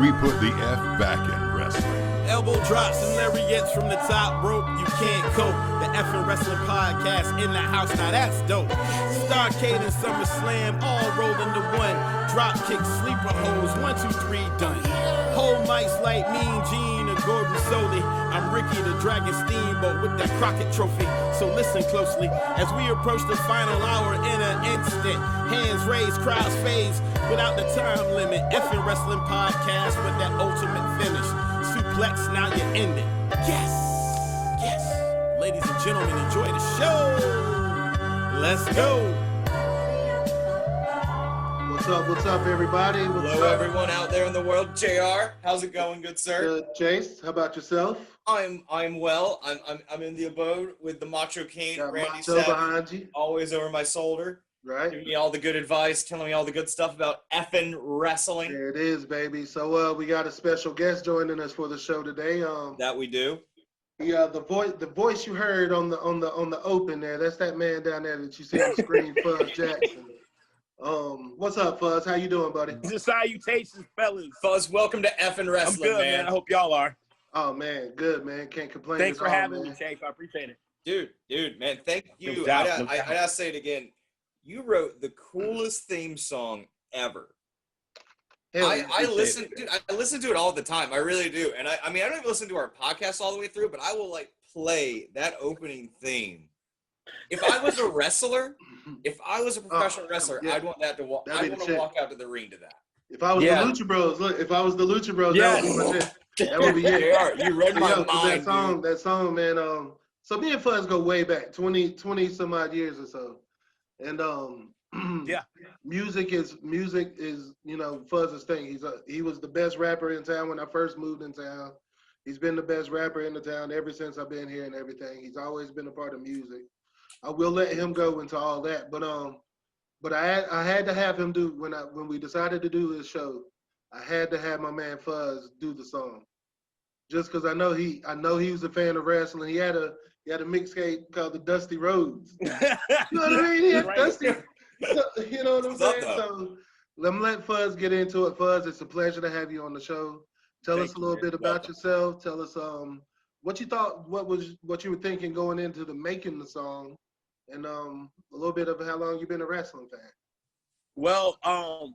We put the F back in wrestling. Elbow drops and lariats from the top rope. You can't cope. The Effin' Wrestling Podcast in the house. Now that's dope. Starcade and SummerSlam all rolled into one. Drop kick, sleeper holes. 1, 2, 3, done. Whole mics like Mean Gene or Gordon Soley. I'm Ricky the Dragon Steamboat with that Crockett trophy. So listen closely as we approach the final hour in an instant. Hands raised, crowds phase without the time limit. Effin' Wrestling Podcast with that ultimate finish. Suplex, now you're ending. Yes, yes. Ladies and gentlemen, enjoy the show. Let's go. What's up, everybody? Hello, everyone out there in the world. JR, how's it going, good sir? Good, Chase. How about yourself? I'm well. I'm in the abode with the Macho King, Got Randy Macho Savage, behind you, always over my shoulder, right? giving me all the good advice, telling me all the good stuff about effing wrestling. There it is, baby. So, we got a special guest joining us for the show today. That we do. Yeah, the voice you heard on the open there. That's that man down there that you see on the screen, Fuzz Jackson. What's up, Fuzz? How you doing, buddy? Just salutations, fellas. Fuzz, welcome to effing wrestling, I'm good, man. I hope y'all are. Oh man, good man. Can't complain. Thanks for having man. me, Chase. I appreciate it. Dude, man, thank you. No doubt. I gotta say it again. You wrote the coolest theme song ever. I listen to it all the time. I really do. And I mean, I don't even listen to our podcast all the way through, but I will like play that opening theme. If I was a wrestler, if I was a professional wreestler, yeah. I'd want that to walk. I want to walk out to the ring to that. If I was the Lucha Bros, Yeah. that would be it. You read my mind. That song, man. So me and Fuzz go way back, 20 some odd years or so, and Yeah. music is Fuzz's thing. He was the best rapper in town when I first moved in town. He's been the best rapper in the town ever since I've been here and everything. He's always been a part of music. I will let him go into all that, but I had to have him do when we decided to do this show. I had to have my man Fuzz do the song, just because I know he was a fan of wrestling. He had a mixtape called the Dusty Rhodes. You know what I mean? He had Dusty. You know what I'm saying? So let me let Fuzz get into it. Fuzz, it's a pleasure to have you on the show. Tell us a little bit about yourself. Tell us what you thought, what you were thinking going into the making the song, and a little bit of how long you've been a wrestling fan. Well,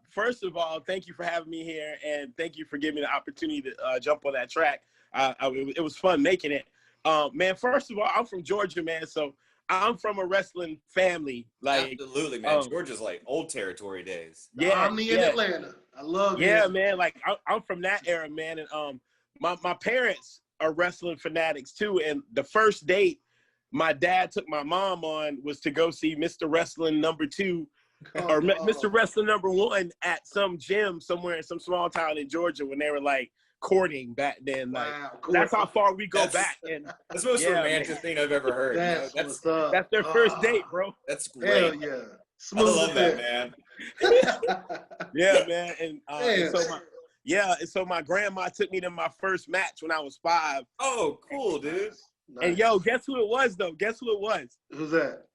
first of all, thank you for having me here, and thank you for giving me the opportunity to jump on that track. It was fun making it. Man, first of all, I'm from Georgia, man, so I'm from a wrestling family. Like, absolutely, man. Georgia's like old territory days. Yeah, I'm in Atlanta. I love it. Yeah, man. Like I'm from that era, man. And my parents are wrestling fanatics too. And the first date my dad took my mom on was to go see Mr. Wrestling #2 or Mr. Wrestling #1 at some gym somewhere in some small town in Georgia when they were like courting back then. Like that's how far we go back. And that's the most romantic thing I've ever heard. That's their first date, bro. That's great. Hell yeah. I love that, man. Yeah, man. And so my grandma took me to my first match when I was 5. Oh, cool, dude. Nice. And yo, guess who it was though? Guess who it was? Who's that?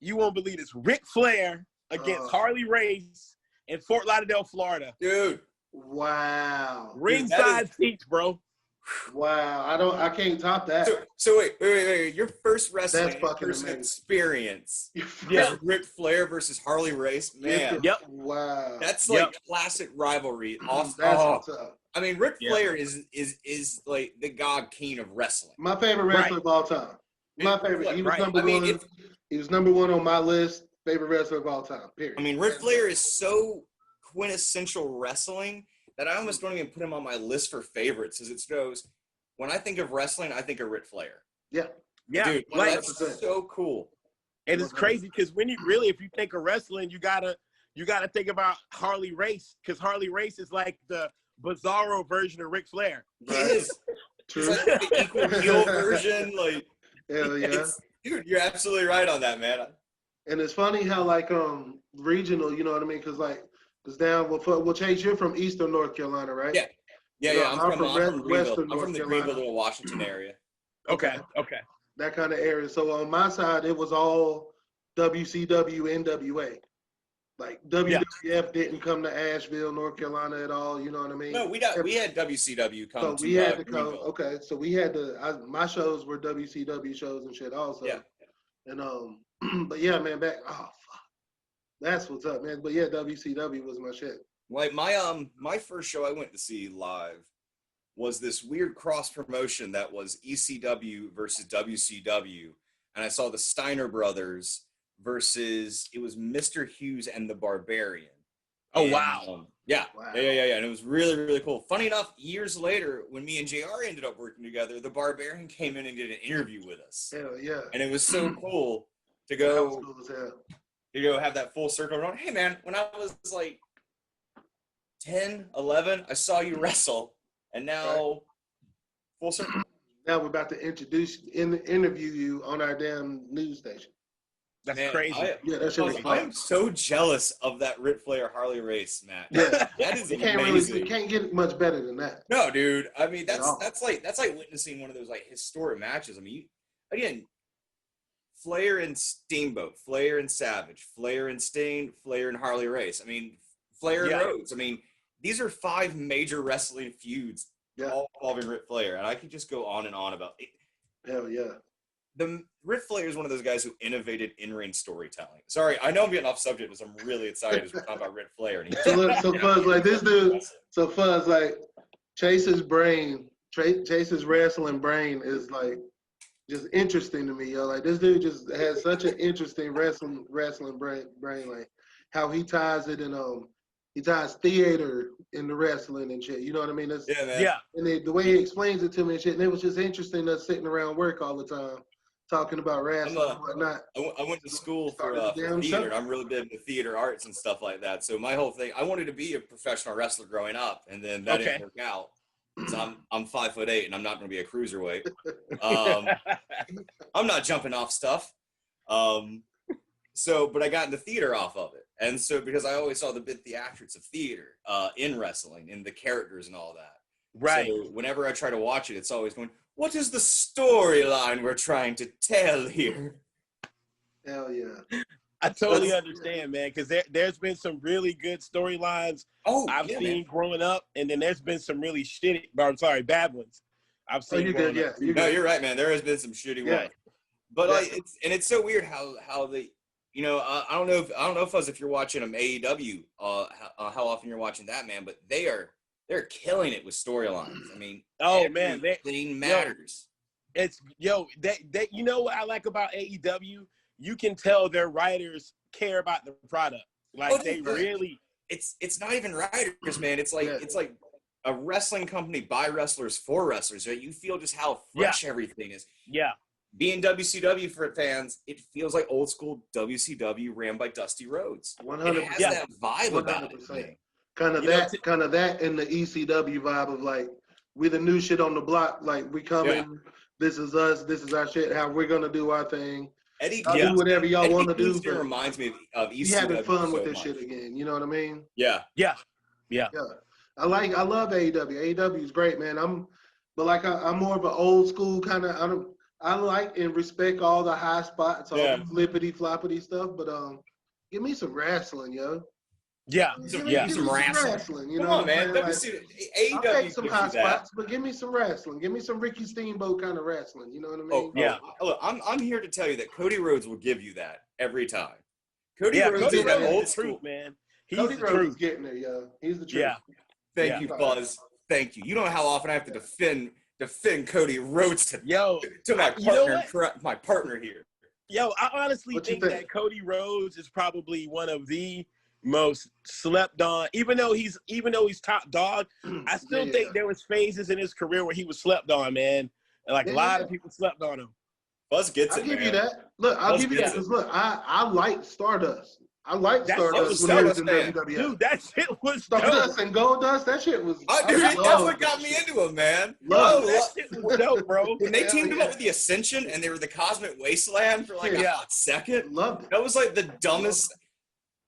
You won't believe this. Ric Flair against Harley Race in Fort Lauderdale, Florida. Dude. Wow. Ringside seats, bro. Wow. I can't top that. So wait. Your first wrestling experience. Yeah. Ric Flair versus Harley Race. Man. Yep. Wow. That's like classic rivalry. Awesome. That's what's up. I mean, Ric Flair is like the god king of wrestling. My favorite wrestler of all time. My favorite. He was number one. He was number one on my list. Favorite wrestler of all time. Period. I mean, Ric Flair is so quintessential wrestling that I almost don't even put him on my list for favorites, as it goes. When I think of wrestling, I think of Ric Flair. Yeah. Dude, that's so cool. And it's crazy because if you think of wrestling, you gotta think about Harley Race, because Harley Race is like the bizarro version of Ric Flair. It is. True. It's like the equal heel version. Like, hell yeah. Dude, you're absolutely right on that, man. And it's funny how like regional, you know what I mean? Because down, well, Chase, you're from Eastern North Carolina, right? Yeah. I'm from Western Greenville. I'm from the Greenville, Washington area. Okay. That kind of area. So on my side, it was all WCW, NWA. Like WWF didn't come to Asheville, North Carolina at all. You know what I mean? No, we had WCW come so we had to come. Greenville. Okay, so we had to. My shows were WCW shows and shit also. Yeah. And but yeah, man, back. Oh fuck, that's what's up, man. But yeah, WCW was my shit. Like my first show I went to see live was this weird cross promotion that was ECW versus WCW, and I saw the Steiner Brothers versus it was Mr. Hughes and the Barbarian. Oh, and, wow. Yeah. Wow. Yeah. And it was really, really cool. Funny enough, years later, when me and JR ended up working together, the Barbarian came in and did an interview with us. Hell yeah. And it was so cool to That go, was cool as hell. have that full circle around. Hey, man, when I was like 10, 11, I saw you wrestle, and now full circle. Now we're about to interview you on our damn news station. That's Man, crazy. I'm so jealous of that Ric Flair Harley race, Matt. Yeah. That is You amazing. can't get much better than that. No, dude. I mean, that's like witnessing one of those like historic matches. I mean, again, Flair and Steamboat, Flair and Savage, Flair and Sting, Flair and Harley Race. I mean, Flair and Rhodes. I mean, these are 5 major wrestling feuds, all involving Ric Flair, and I could just go on and on about it. Hell yeah. The Ric Flair is one of those guys who innovated in-ring storytelling. Sorry, I know I'm getting off subject, because I'm really excited as we're talking about Ric Flair. And So Fuzz, like this dude. So Fuzz, like Chase's wrestling brain is like just interesting to me, yo. Like this dude just has such an interesting wrestling brain. Like how he ties it and he ties theater into wrestling and shit. You know what I mean? That's, man. Yeah. And the way he explains it to me and shit, and it was just interesting us sitting around work all the time talking about wrestling and whatnot. I went to school for theater. And I'm really big into theater arts and stuff like that. So my whole thing, I wanted to be a professional wrestler growing up, and then that didn't work out. So I'm 5'8" and I'm not going to be a cruiserweight. I'm not jumping off stuff. But I got into theater off of it. And so because I always saw the big theatrics of theater in wrestling and the characters and all that. Right. So whenever I try to watch it, it's always going, what is the storyline we're trying to tell here? Hell yeah. I totally understand, man, because there's been some really good storylines I've seen growing up, and then there's been some really bad ones I've seen growing up. No, you're right, man. There has been some shitty ones. But it's so weird how they, I don't know if you're watching AEW, how often you're watching that, man, but they're killing it with storylines. I mean, everything matters. It's that you know what I like about AEW? You can tell their writers care about the product. Like they really. It's not even writers, man. It's like a wrestling company by wrestlers for wrestlers. Right? You feel just how fresh everything is. Yeah. Being WCW for fans, it feels like old school WCW ran by Dusty Rhodes. 100%. It has that vibe 100%. about it. Kind of that, and the ECW vibe of like we the new shit on the block. Like we come in, this is us, this is our shit. How we're gonna do our thing. Eddie, do whatever y'all want to do. It reminds me of ECW. You having fun with this shit again. You know what I mean? Yeah. I love AEW. AEW is great, man. I'm more of an old school kind of. I like and respect all the high spots, all the flippity floppity stuff, but give me some wrestling, yo. Yeah. Give me some wrestling. You know, on, man. AEW I'll take some high spots, but give me some wrestling. Give me some Ricky Steamboat kind of wrestling. You know what I mean? Look, I'm here to tell you that Cody Rhodes will give you that every time. Cody Rhodes is that old school, truth, man. Cody Rhodes is getting there, yo. He's the truth. Yeah. Thank you, Fuzz. Thank you. You don't know how often I have to defend Cody Rhodes to my partner here. Yo, I honestly think that Cody Rhodes is probably one of the most slept on, even though he's top dog. I still think there was phases in his career where he was slept on, man. And like a lot of people slept on him. Buzz gets it, I'll give you that. Look, I'll give you that because look, I like Stardust. I like Stardust when he was in WWF. Dude, that shit was Stardust dope. and Goldust. That shit was. Dude, that's what got me into him, man. That shit was dope, bro. When they teamed him up with the Ascension and they were the Cosmic Wasteland for like a hot second, loved it. That was like the dumbest.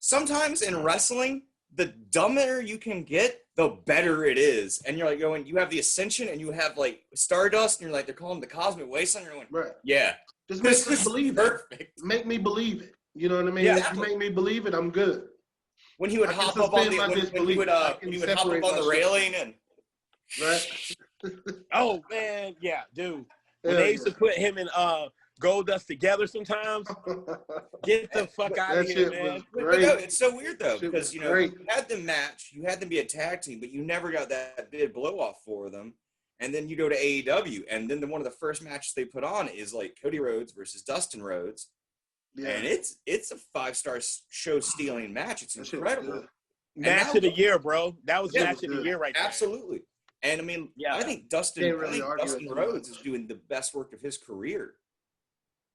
Sometimes in wrestling, the dumber you can get, the better it is. And you're like going, you have the Ascension and you have like Stardust, and you're like, they're calling the Cosmic Wasteland. You're going, yeah. Just make me believe it. Make me believe it. You know what I mean? If you make me believe it, I'm good. when he would hop up on the when he would hop up on the railing and right. Oh man, yeah, dude. When they used to put him and Goldust together sometimes. Get the fuck out of here, man. But no, it's so weird though, because you had them match, you had them be a tag team, but you never got that big blow off for them. And then you go to AEW, and then one of the first matches they put on is like Cody Rhodes versus Dustin Rhodes. Yeah. And it's a 5-star show stealing match. It's incredible. Match of the year, bro. That was match of the year right there. Absolutely. And I mean, I think Dustin Rhodes is doing the best work of his career.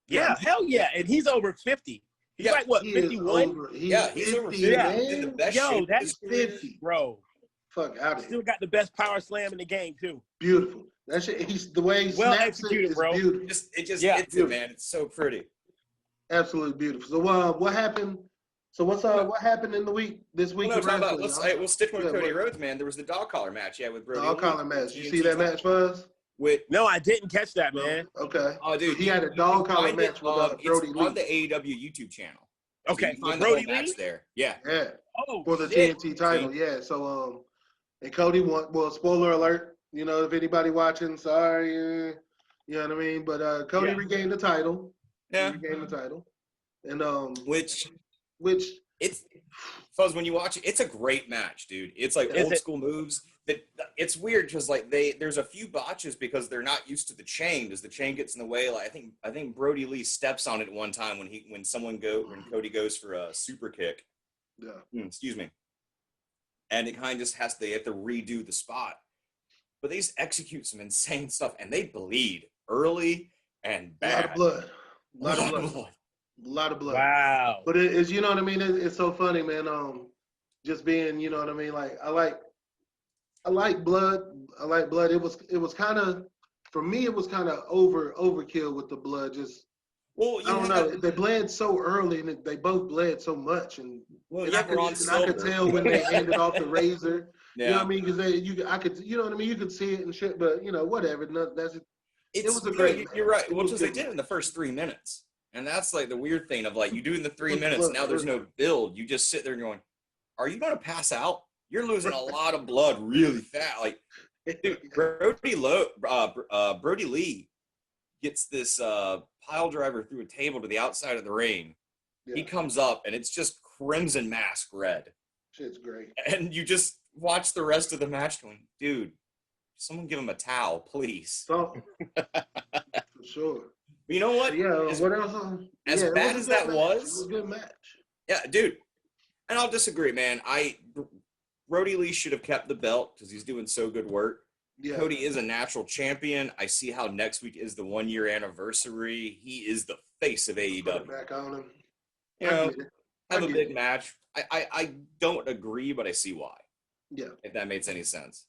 Yeah, hell yeah. And he's over 50. He's like, what, 51? He's over 50. Yeah. In the best shape that's 50, bro. Fuck out of here. Still got the best power slam in the game, too. Beautiful. That shit, the way he snaps it, bro. Beautiful. It just hits it, man. It's so pretty. Absolutely beautiful. So what happened? So what happened in the week this week? We'll stick with Cody Rhodes, man. There was the dog collar match, with Brody. Dog collar match. You see that match, Fuzz? No, I didn't catch that, man. Okay. Oh, dude, he had a dog collar match with Brody Lee on the AEW YouTube channel. Okay, so find Brody the match there. Yeah. Yeah. Oh, for the TNT title. Yeah. So and Cody won. Well, spoiler alert. You know, if anybody watching, sorry. You know what I mean? But Cody regained the title. Yeah. He regained the title. And which it's Fuzz, when you watch it, it's a great match, dude. It's like old school moves. It's weird because like there's a few botches because they're not used to the chain. As the chain gets in the way, like I think Brody Lee steps on it one time when Cody goes for a super kick. Yeah. Excuse me. And it kind of just they have to redo the spot. But they just execute some insane stuff, and they bleed early and bad. A lot of blood. Wow. But it's, you know what I mean? It's so funny, man. Just being, you know what I mean? Like, I like blood. I like blood. It was kind of, for me, it was kind of overkill with the blood. Just, I don't know. They bled so early, and they both bled so much. And I could tell when they handed off the razor. Yeah. You know what I mean? Because I could, you know what I mean? You could see it and shit, but, you know, whatever. It was a great match. You're right. Well, because they did it in the first 3 minutes. And that's like the weird thing of like, you do it in the 3 minutes, now there's no build. You just sit there going, are you going to pass out? You're losing a lot of blood really fast. Like, dude, Brody Lee gets this pile driver through a table to the outside of the ring. Yeah. He comes up, and it's just crimson mask red. Shit's great. And you just watch the rest of the match going, dude, someone give him a towel, please. For sure. You know what? Yeah. What else? As bad as that was, it was a good match. Yeah, dude. And I'll disagree, man. Brody Lee should have kept the belt because he's doing so good work. Yeah. Cody is a natural champion. I see how next week is the 1-year anniversary. He is the face of AEW. Put it back on him. You know, have a big match. I don't agree, but I see why. Yeah. If that makes any sense.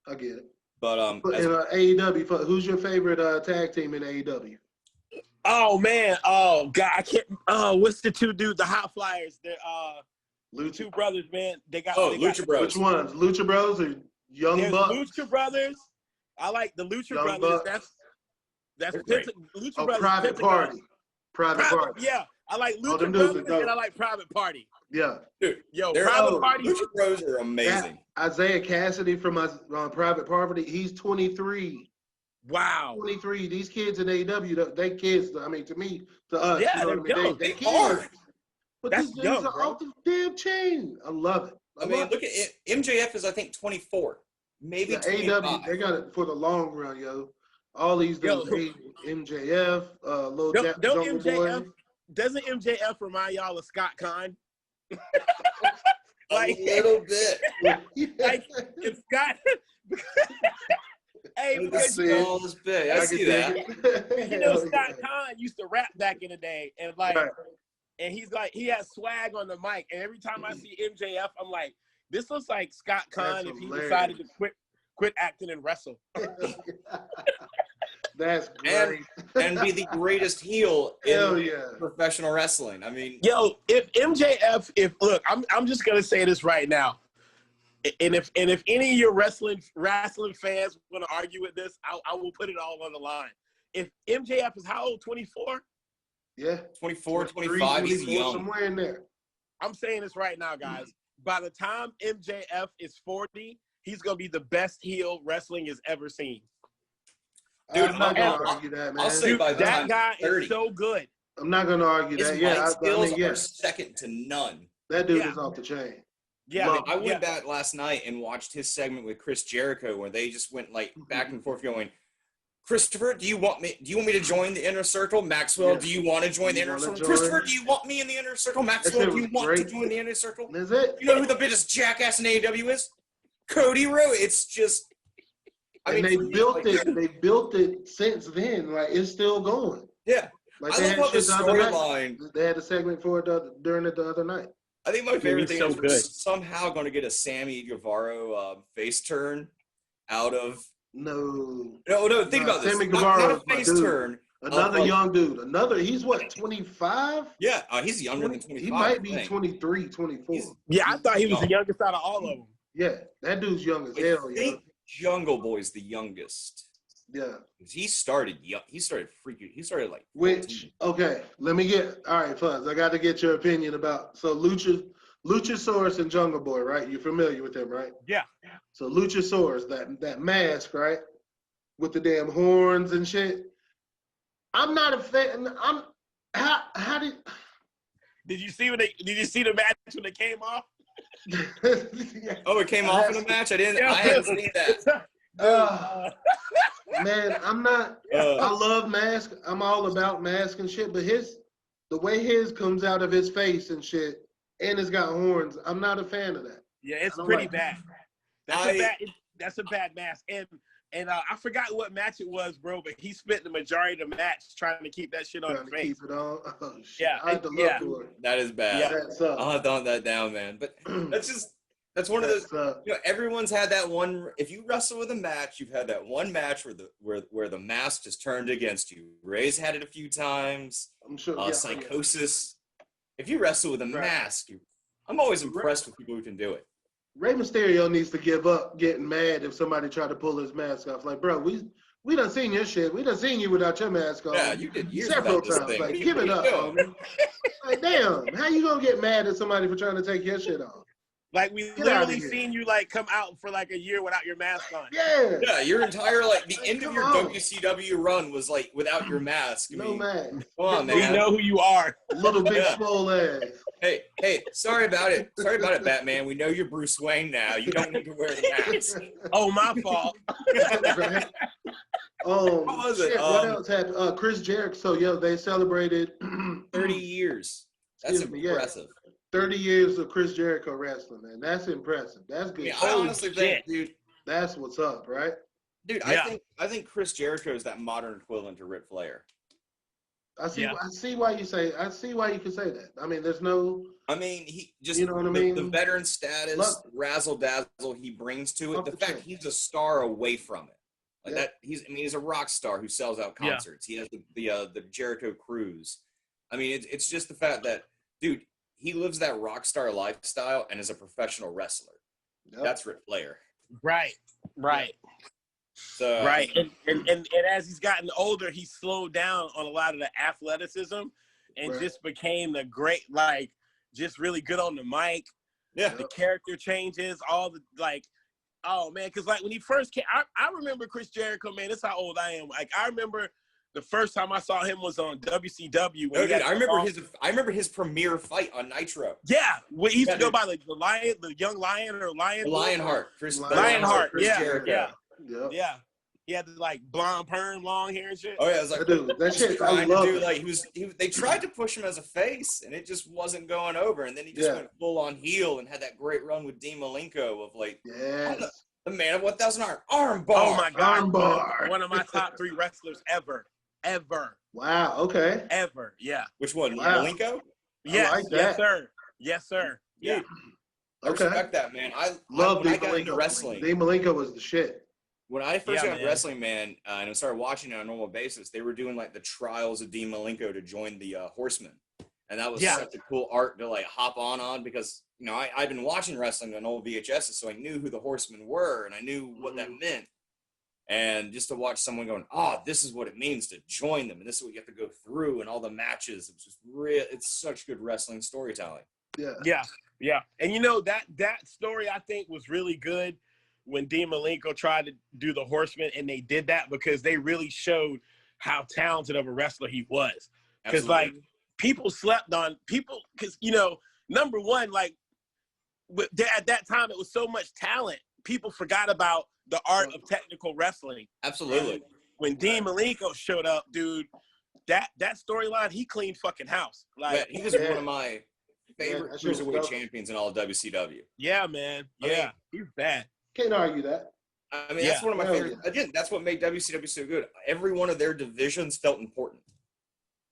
I get it. But in AEW, who's your favorite tag team in AEW? Oh man, oh god, I can't. What's the two dudes, the Hot Flyers? They're two brothers, man. Lucha Bros. Which ones? Lucha Bros or Young Bucks? Lucha Brothers. I like the Lucha Young Brothers. Bucks. That's Lucha Brothers. Private Party. Private Party. Yeah, I like Lucha Brothers and I like Private Party. Yeah, dude. Private Party. Lucha Bros are amazing. Isaiah Cassidy from Private Party. He's 23. Wow. 23. These kids in AEW, they kids. I mean, to me, to us. Yeah, you know they're young. They kids. But that's these young, are off the damn chain. I love it. I mean, look at it. MJF is, I think, 24. Maybe 25. AEW, they got it for the long run, yo. All these dudes, MJF, Lil Jungle Boy. Doesn't MJF remind y'all of Scott Conn? Like, a little bit. Like, if Scott... Hey, because all this big. I see that. You know, Scott Conn used to rap back in the day, and like, and he's like, he has swag on the mic, and every time I see MJF, I'm like, this looks like Scott Conn if he decided to quit acting and wrestle. That's great. And be the greatest heel in professional wrestling. I mean, yo, if MJF, look, I'm just gonna say this right now. And if any of your wrestling fans want to argue with this, I will put it all on the line. If MJF is how old? 24? Yeah. 24, 25. He's young. Somewhere in there. I'm saying this right now, guys. by the time MJF is 40, he's gonna be the best heel wrestling has ever seen. Dude, I'm not gonna argue that, man. I'll say by the that time guy 30, is so good. I'm not gonna argue that. His Yeah, mic skills yeah. are second to none. That dude is off the chain. Yeah, I went back last night and watched his segment with Chris Jericho, where they just went like back and forth, going, "Christopher, do you want me to join the inner circle? Maxwell, do you want to join the inner circle? Christopher, do you want me in the inner circle? Maxwell, do you want to join the inner circle? Is it? You know who the biggest jackass in AEW is? Cody Rhodes. It's just, They built it since then. Like, it's still going. Yeah. Like, I love how the storyline. They had a segment for it during it the other night. I think my favorite thing is we're good. somehow going to get a Sammy Guevara face turn out of. No. Think about this. Sammy Not Guevara, a face turn. Another young dude. He's what, 25? Yeah, he's younger than 25. He might be 23, 24. I thought he was the youngest out of all of them. Yeah, that dude's young as hell. I think Jungle Boy's the youngest. Yeah. He started young. He started like 14. Which, okay, all right, Fuzz, I got to get your opinion about, so Luchasaurus and Jungle Boy, right? You're familiar with them, right? Yeah. So Luchasaurus, that mask, right? With the damn horns and shit. I'm not a fan. Did you see the match when it came off? Oh, it came off in a match? I hadn't seen that. Man, I'm not. I love mask. I'm all about mask and shit. But the way his comes out of his face and shit, and it's got horns. I'm not a fan of that. Yeah, it's pretty bad. That's a bad mask. And I forgot what match it was, bro. But he spent the majority of the match trying to keep that shit on his face. Keep it on. Oh, shit. Yeah, I had to look for it. That is bad. Yeah, I'll have to hunt that down, man. But that's one of those. Everyone's had that one. If you wrestle with a match, you've had that one match where the mask is turned against you. Ray's had it a few times. I'm sure. Psychosis. If you wrestle with a mask, I'm always impressed with people who can do it. Rey Mysterio needs to give up getting mad if somebody tried to pull his mask off. Like, bro, we done seen your shit. We done seen you without your mask on. Yeah, you did years several times. Like, give it up, homie. Like, damn, how you gonna get mad at somebody for trying to take your shit off? Like, we literally seen you like come out for like a year without your mask on. Yeah, your entire the end of your WCW run was like without your mask. No mask. Come on, man. We know who you are. Little big swole ass. Hey, sorry about it. Sorry about it, Batman. We know you're Bruce Wayne now. You don't need to wear the mask. Oh, my fault. What was it? What else happened? Chris Jericho. So, they celebrated 30 years. That's impressive. 30 years of Chris Jericho wrestling, man. That's impressive. That's good. Yeah, I honestly think, dude, that's what's up, right? Dude, I think Chris Jericho is that modern equivalent to Ric Flair. I see why you say. I see why you can say that. I mean, there's no. I mean, he just you know what I mean. The veteran status, razzle dazzle he brings to it. The fact he's a star away from it, like that. He's a rock star who sells out concerts. He has the Jericho Cruise. I mean, it's just the fact that, dude, he lives that rock star lifestyle and is a professional wrestler. Yep. That's Ric Flair. Right. So, right. And as he's gotten older, he slowed down on a lot of the athleticism and just became the great, like, just really good on the mic. Yeah. The character changes, all the, like, oh, man, because, like, when he first came, I remember Chris Jericho, man, that's how old I am. Like, I remember the first time I saw him was on WCW. I remember his premiere fight on Nitro. Yeah, he used to go by the young lion or lion. Lionheart. Lionheart. Chris Jericho. Yeah. He had the like blonde perm, long hair and shit. Oh yeah, it was like that shit. I love it. Like they tried to push him as a face, and it just wasn't going over. And then he just went full on heel and had that great run with Dean Malenko of like, the man of 1,000 arm bar. Oh my god, arm bar. One of my top 3 wrestlers ever. Wow. Okay. Ever. Yeah. Which one? Wow. Malenko? Yes. Like Yes, sir. Yeah. I respect that, man. I love Dean Malenko. Wrestling. Dean Malenko was the shit. When I first got into wrestling, man, and I started watching it on a normal basis, they were doing like the trials of Dean Malenko to join the Horsemen, and that was such a cool art to like hop on because I've been watching wrestling on old VHSs, so I knew who the Horsemen were and I knew what that meant. And just to watch someone going, this is what it means to join them, and this is what you have to go through, and all the matches. It's just real. It's such good wrestling storytelling. Yeah. And you know, that story I think was really good when Dean Malenko tried to do the Horseman, and they did that because they really showed how talented of a wrestler he was. Because like people slept on people because, you know, number one, like at that time it was so much talent, people forgot about the art of technical wrestling. Absolutely. And when Dean Malenko showed up, dude, that storyline, he cleaned fucking house. Like he was one of my favorite cruiserweight champions in all of WCW. Yeah, man. Yeah, he's bad. Can't argue that. I mean, that's one of my favorites. Again, that's what made WCW so good. Every one of their divisions felt important.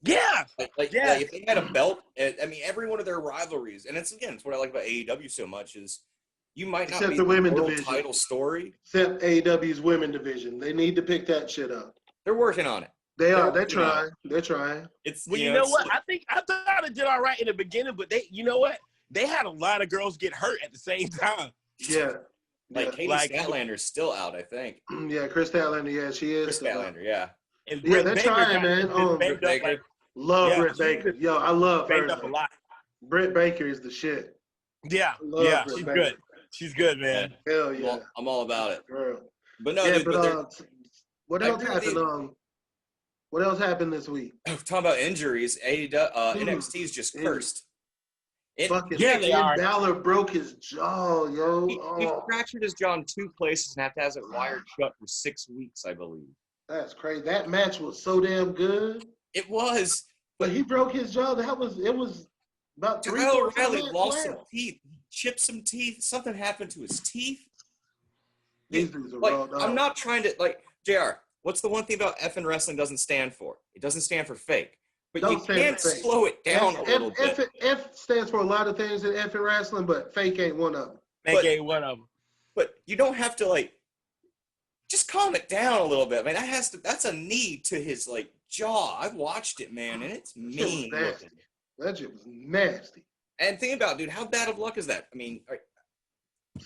Yeah. Like if they had a belt, I mean, every one of their rivalries, and it's what I like about AEW so much is you might not except be the women world division title story. Except AEW's women division. They need to pick that shit up. They're working on it. They're trying. They're trying. You know what? I thought it did all right in the beginning, but you know what? They had a lot of girls get hurt at the same time. Yeah. Like Katie Statlander's still out, I think. Yeah, Chris Statlander. Yeah, she is. Chris Statlander. Yeah. And they're trying, man. Britt Baker. Love Britt Baker. Yo, I love her. Up a lot. Britt Baker is the shit. Yeah, she's good. She's good, man. Hell yeah. Well, I'm all about it. Girl. But no, yeah, dude, what else happened? What else happened this week? Talking about injuries, NXT is just cursed. They are. Balor broke his jaw, yo. He fractured his jaw in 2 places and has it wired shut for 6 weeks, I believe. That's crazy. That match was so damn good. It was. But he broke his jaw. It was about 3 Kyle O'Reilly lost some teeth. He chipped some teeth. Something happened to his teeth. These dudes are raw dogs. I'm not trying to, JR, what's the one thing about effing wrestling doesn't stand for? It doesn't stand for fake. But you can't slow it down a little bit. F stands for a lot of things in effing wrestling, but fake ain't one of them. Fake ain't one of them. But you don't have to, just calm it down a little bit. I mean, that's a knee to his, jaw. I've watched it, man, and it's mean looking. That shit was nasty. And think about it, dude, how bad of luck is that? I mean,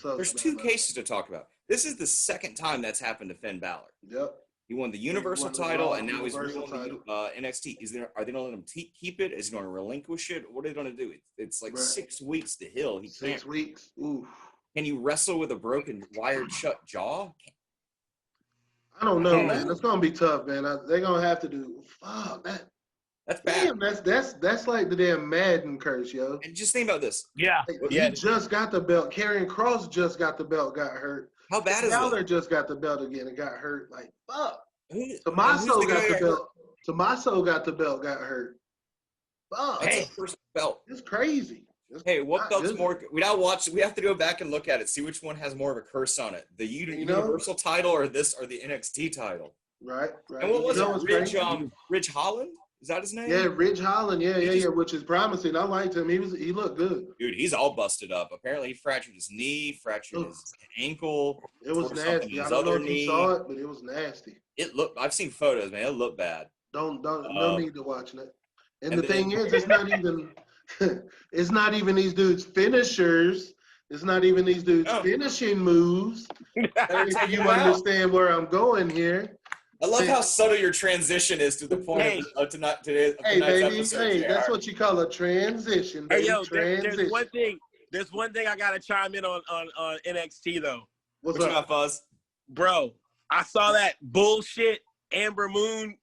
there's 2 cases to talk about. This is the second time that's happened to Finn Balor. Yep. He won the Universal title, and now he's won the NXT. Are they going to let him keep it? Is he going to relinquish it? What are they going to do? It's 6 weeks to heal. 6 weeks? Ooh. Can you wrestle with a broken, wired shut jaw? I don't know, man. It's going to be tough, man. They're going to have to do – fuck, that's bad. Damn, that's like the damn Madden curse, yo. And just think about this. Yeah. He just got the belt. Karrion Kross just got the belt, got hurt. How bad is it? Balor just got the belt again and got hurt. Like, fuck. Tommaso got the belt. Tommaso got the belt, got hurt. Fuck. That's his first belt. It's crazy. What belt's more? We have to go back and look at it, see which one has more of a curse on it. The Universal title or the NXT title. Right. And what was it? Ridge Holland? Is that his name? Yeah, Ridge Holland. Yeah, which is promising. I liked him. He looked good. Dude, he's all busted up. Apparently, he fractured his knee, fractured his ankle. It was nasty. I don't know if you saw it, but it was nasty. I've seen photos, man. It looked bad. No need to watching it. And the thing is, it's not even it's not even these dudes' finishers. It's not even these dudes' finishing moves. If you understand where I'm going here. I love how subtle your transition is to the point of tonight's episode. Hey, that's what you call a transition. Baby. Hey, yo, there's one thing I gotta chime in on NXT though. What's up, Fuzz? Bro, I saw that bullshit Ember Moon.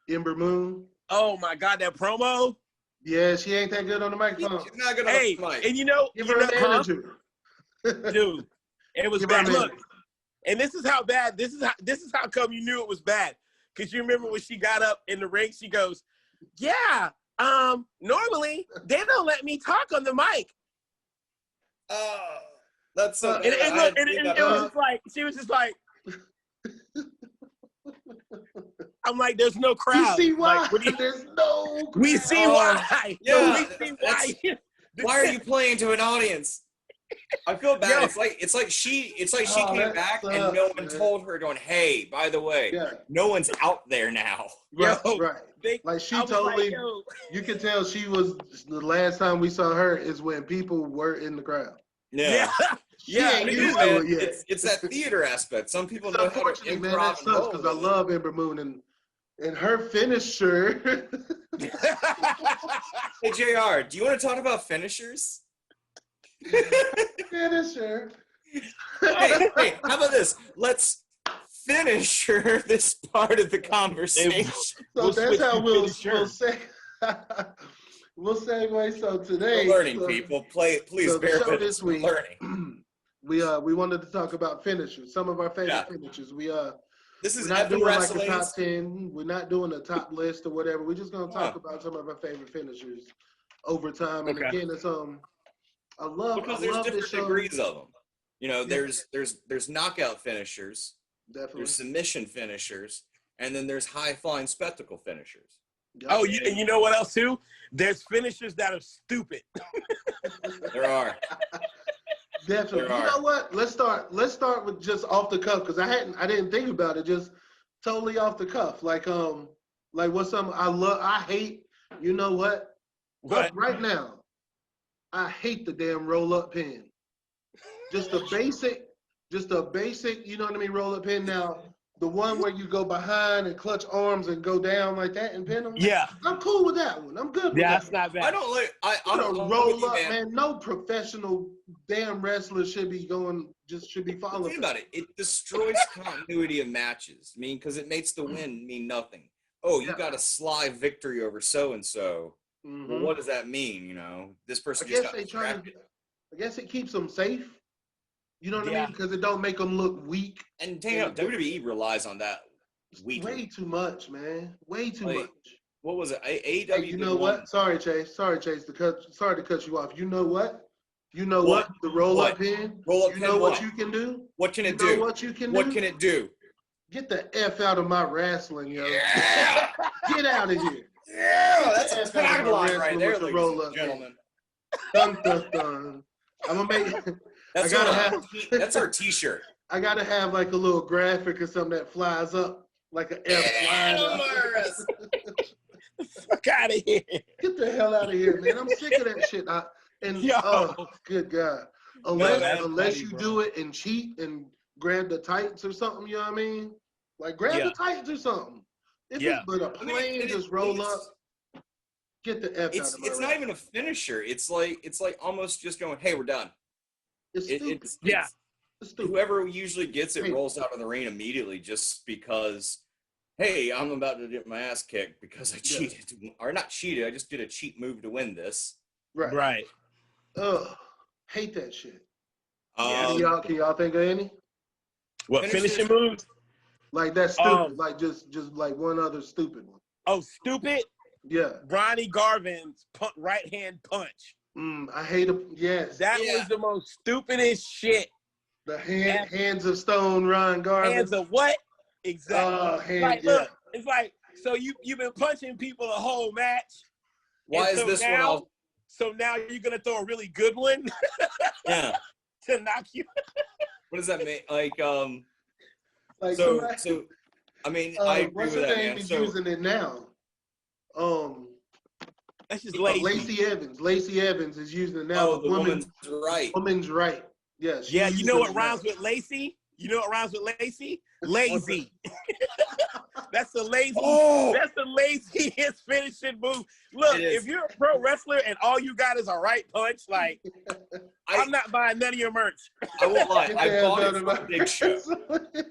Ember Moon. Oh my God, that promo. Yeah, she ain't that good on the microphone. She's not good on the mic. And give her a manager. Dude, it was bad. Look. And this is how bad. This is how come you knew it was bad. Because you remember when she got up in the ring, she goes, "Yeah, normally they don't let me talk on the mic." That's so. It was just like she was just like, I'm like, there's no crowd. You see why? There's no crowd. We see why. Yeah. We see why. Why are you playing to an audience? I feel bad. It's like she came back and no one told her, going, "Hey, by the way, no one's out there now." Right. She told me. You can tell she was. The last time we saw her is when people were in the crowd. Yeah. It's that theater aspect. Some people know how to improv. Man, that sucks because I love Ember Moon and her finisher. Hey, Hey, JR, do you want to talk about finishers? Finisher. Hey, how about this? Let's finisher this part of the conversation. So that's how we'll say. We'll segue. So today, we're learning, people. Please bear with us. This week, we wanted to talk about finishers. Some of our favorite finishers. This is we're not doing like a top 10. 10. We're not doing a top list or whatever. We're just gonna talk about some of our favorite finishers over time. And again, it's I love there's different this show. degrees of them. You know, there's knockout finishers, Definitely. There's submission finishers, and then there's high flying spectacle finishers. Oh, and you know what else too? There's finishers that are stupid. There are. Definitely. You know what? Let's start with just off the cuff because I didn't think about it. Just totally off the cuff. Like what's something I hate. You know what? What? Right now, I hate the damn roll up pin. Just a basic. You know what I mean? Roll up pin. Now the one where you go behind and clutch arms and go down like that and pin them. Yeah. I'm cool with that one. I'm good with that. That's not bad. I don't like. I'm roll up, man. No professional damn wrestler should be following. Think about it. It destroys continuity of matches. I mean, because it makes the win mean nothing. Oh, you got a sly victory over so and so. Well, what does that mean? You know, this person just got distracted. I guess it keeps them safe. You know what I mean? Because it don't make them look weak. And WWE relies on that weekly. Way too much, man. Way too much. What was it? AEW. Hey, you know what? Sorry, Chase. Sorry to cut you off. You know what? You know what? The roll-up pin. Roll-up pin. You know what you can do? What can it do? What you can do? What can it do? Get the F out of my wrestling, yo. Yeah. Get out of here. Yeah, that's a tagline right there, ladies and gentlemen. Dun, dun, dun. I'm gonna make. That's our T-shirt. I gotta have like a little graphic or something that flies up, like an F flying up. Fuck out of here! Get the hell out of here, man! I'm sick of that shit. Good God! Unless you do it and cheat and grab the tights or something, you know what I mean? Like grab the tights or something. If it's but a plain just roll up. Get the F out of my It's not even a finisher. It's like almost just going, hey, we're done. It's stupid. It's stupid. Whoever usually gets it rolls out of the ring immediately just because, hey, I'm about to get my ass kicked because I cheated. Or not cheated, I just did a cheat move to win this. Right. Ugh. Hate that shit. Can y'all think of any? What finishing moves? Like that's stupid. Like just like one other stupid one. Oh, stupid? Yeah. Ronnie Garvin's right hand punch. I hate him. Yes. That was the most stupidest shit. The hands of stone, Ron Garvin. Hands of what? Exactly. Look, it's like, so you've been punching people the whole match. Why is this one? So now you're gonna throw a really good one. Yeah. To knock you. What does that mean? I mean, I agree what's with her that, name man. is using it now? That's just lazy. Lacey Evans. Lacey Evans is using it now. Oh, the woman's right. Woman's right. Yes. Yeah, you know what rhymes with Lacey? You know what rhymes with Lacey? Lazy. That's the lazy. Oh. That's the laziest finishing move. Look, if you're a pro wrestler and all you got is a right punch, like I'm not buying none of your merch. I won't lie. I bought it from Big Show.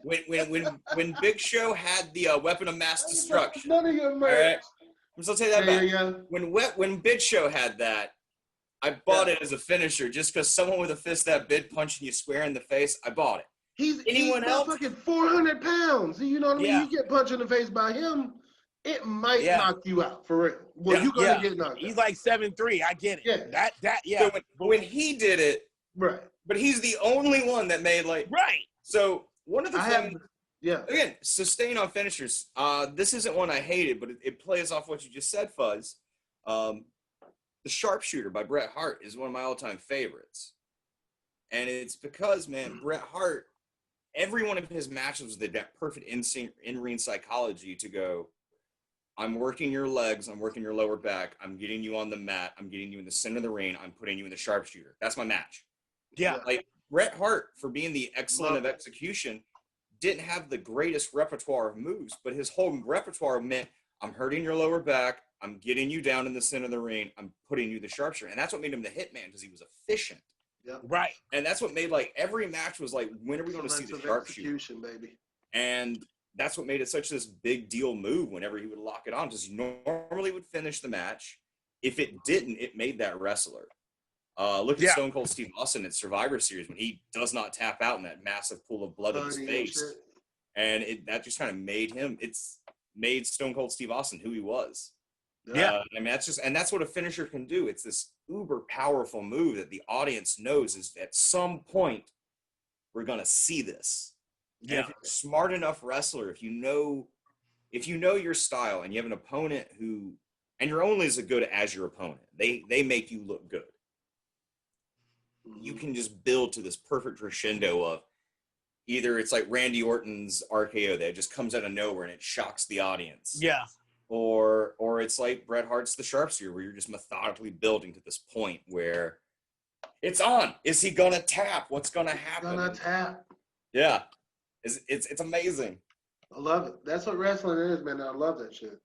When Big Show had the weapon of mass destruction. None of your merch. All right? So I'll tell you that back. Yeah. When Big Show had that, I bought it as a finisher just because someone with a fist that big punching you square in the face. I bought it. He's fucking 400 pounds. You know what I mean? You get punched in the face by him, it might knock you out for real. Well, you're gonna get knocked out. He's like 7'3". I get it. So when he did it, right. But he's the only one that made right. So one of the things. Yeah. Again, sustain on finishers. This isn't one I hated, but it plays off what you just said, Fuzz. The Sharpshooter by Bret Hart is one of my all-time favorites. And it's because, man, Bret Hart, every one of his matches, they got perfect in-ring psychology to go, I'm working your legs, I'm working your lower back, I'm getting you on the mat, I'm getting you in the center of the ring, I'm putting you in the Sharpshooter. That's my match. Yeah. Like, Bret Hart, for being the excellent of execution, didn't have the greatest repertoire of moves, but his whole repertoire meant I'm hurting your lower back, I'm getting you down in the center of the ring. I'm putting you the sharpshooter. And that's what made him the hitman, because he was efficient. Yep. Right. And that's what made, like, every match was like, when are we going to see the sharpshooter? Execution, baby. And that's what made it such this big deal move whenever he would lock it on, because he normally would finish the match. If it didn't, it made that wrestler. Look at Stone Cold Steve Austin at Survivor Series when he does not tap out in that massive pool of blood in his face. And that just kind of made Stone Cold Steve Austin who he was. Yeah. I mean, that's what a finisher can do. It's this uber powerful move that the audience knows is at some point we're going to see this. Yeah. And if you're a smart enough wrestler, if you know your style and you have an opponent and you're only as good as your opponent, they make you look good. You can just build to this perfect crescendo of either it's like Randy Orton's RKO that just comes out of nowhere and it shocks the audience. Yeah. Or it's like Bret Hart's the Sharpshooter, where you're just methodically building to this point where it's on. Is he gonna tap? What's gonna happen? Gonna tap. Yeah, it's amazing. I love it. That's what wrestling is, man. I love that shit.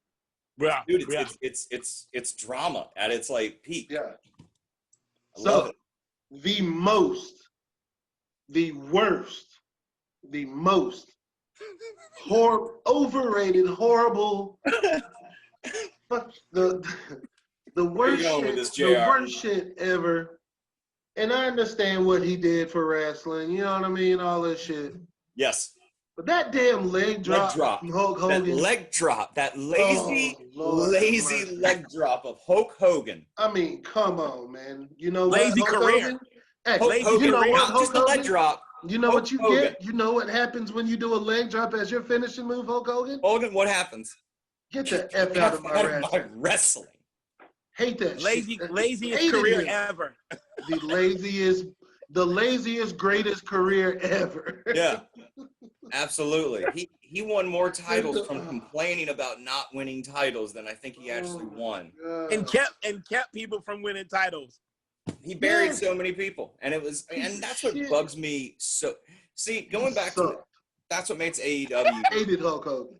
Yeah, dude, it's drama at its like peak. Yeah. I love it. The most, the worst, the most overrated, horrible, the worst shit, the worst shit ever. And I understand what he did for wrestling. You know what I mean? All this shit. Yes. But that damn leg drop from Hulk Hogan. That leg drop. That lazy leg drop of Hulk Hogan. I mean, come on, man. You know what? Lazy career. Hey, you know what? Hulk Hogan, leg drop. You know what you get? You know what happens when you do a leg drop as your finishing move, Hulk Hogan? Hogan, what happens? Get the F out of my wrestling. Hate that shit. Laziest career ever. The laziest, greatest career ever. Yeah, absolutely. He won more titles from complaining about not winning titles than I think he actually won. And kept people from winning titles. He buried so many people, and that's what bugs me. So, see, going back to that's what makes AEW. Hated Hulk Hogan.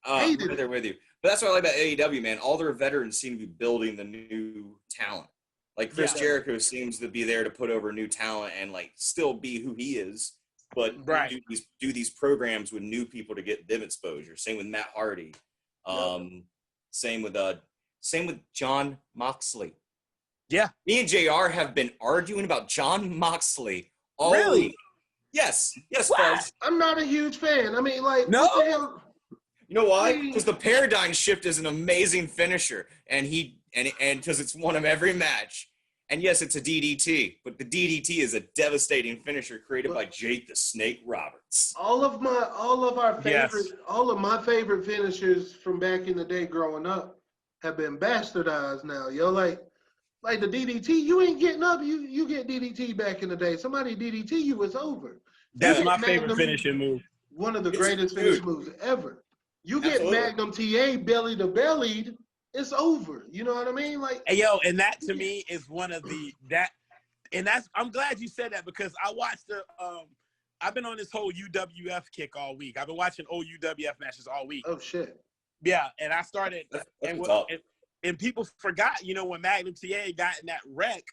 Right there with you, but that's what I like about AEW, man. All their veterans seem to be building the new talent. Like Chris Jericho seems to be there to put over new talent and like still be who he is, but do these programs with new people to get them exposure. Same with Matt Hardy. Same with John Moxley. Yeah. Me and JR have been arguing about John Moxley all week. Yes, Fuzz. I'm not a huge fan. I mean, like, no. What the hell? You know why? Because the paradigm shift is an amazing finisher, and because it's one of every match. And yes, it's a DDT, but the DDT is a devastating finisher created by Jake the Snake Roberts. All of my favorite finishers from back in the day growing up have been bastardized now. Yo, like the DDT, you ain't getting up. You get DDT back in the day. Somebody DDT you, it's over. That's my favorite finishing move. One of the greatest finish moves ever. You get Magnum TA belly to bellied, it's over. You know what I mean? Like, hey, yo, and that to me is one of I'm glad you said that, because I watched I've been on this whole UWF kick all week. I've been watching old UWF matches all week. Oh shit. Yeah, and I started and people forgot, when Magnum TA got in that wreck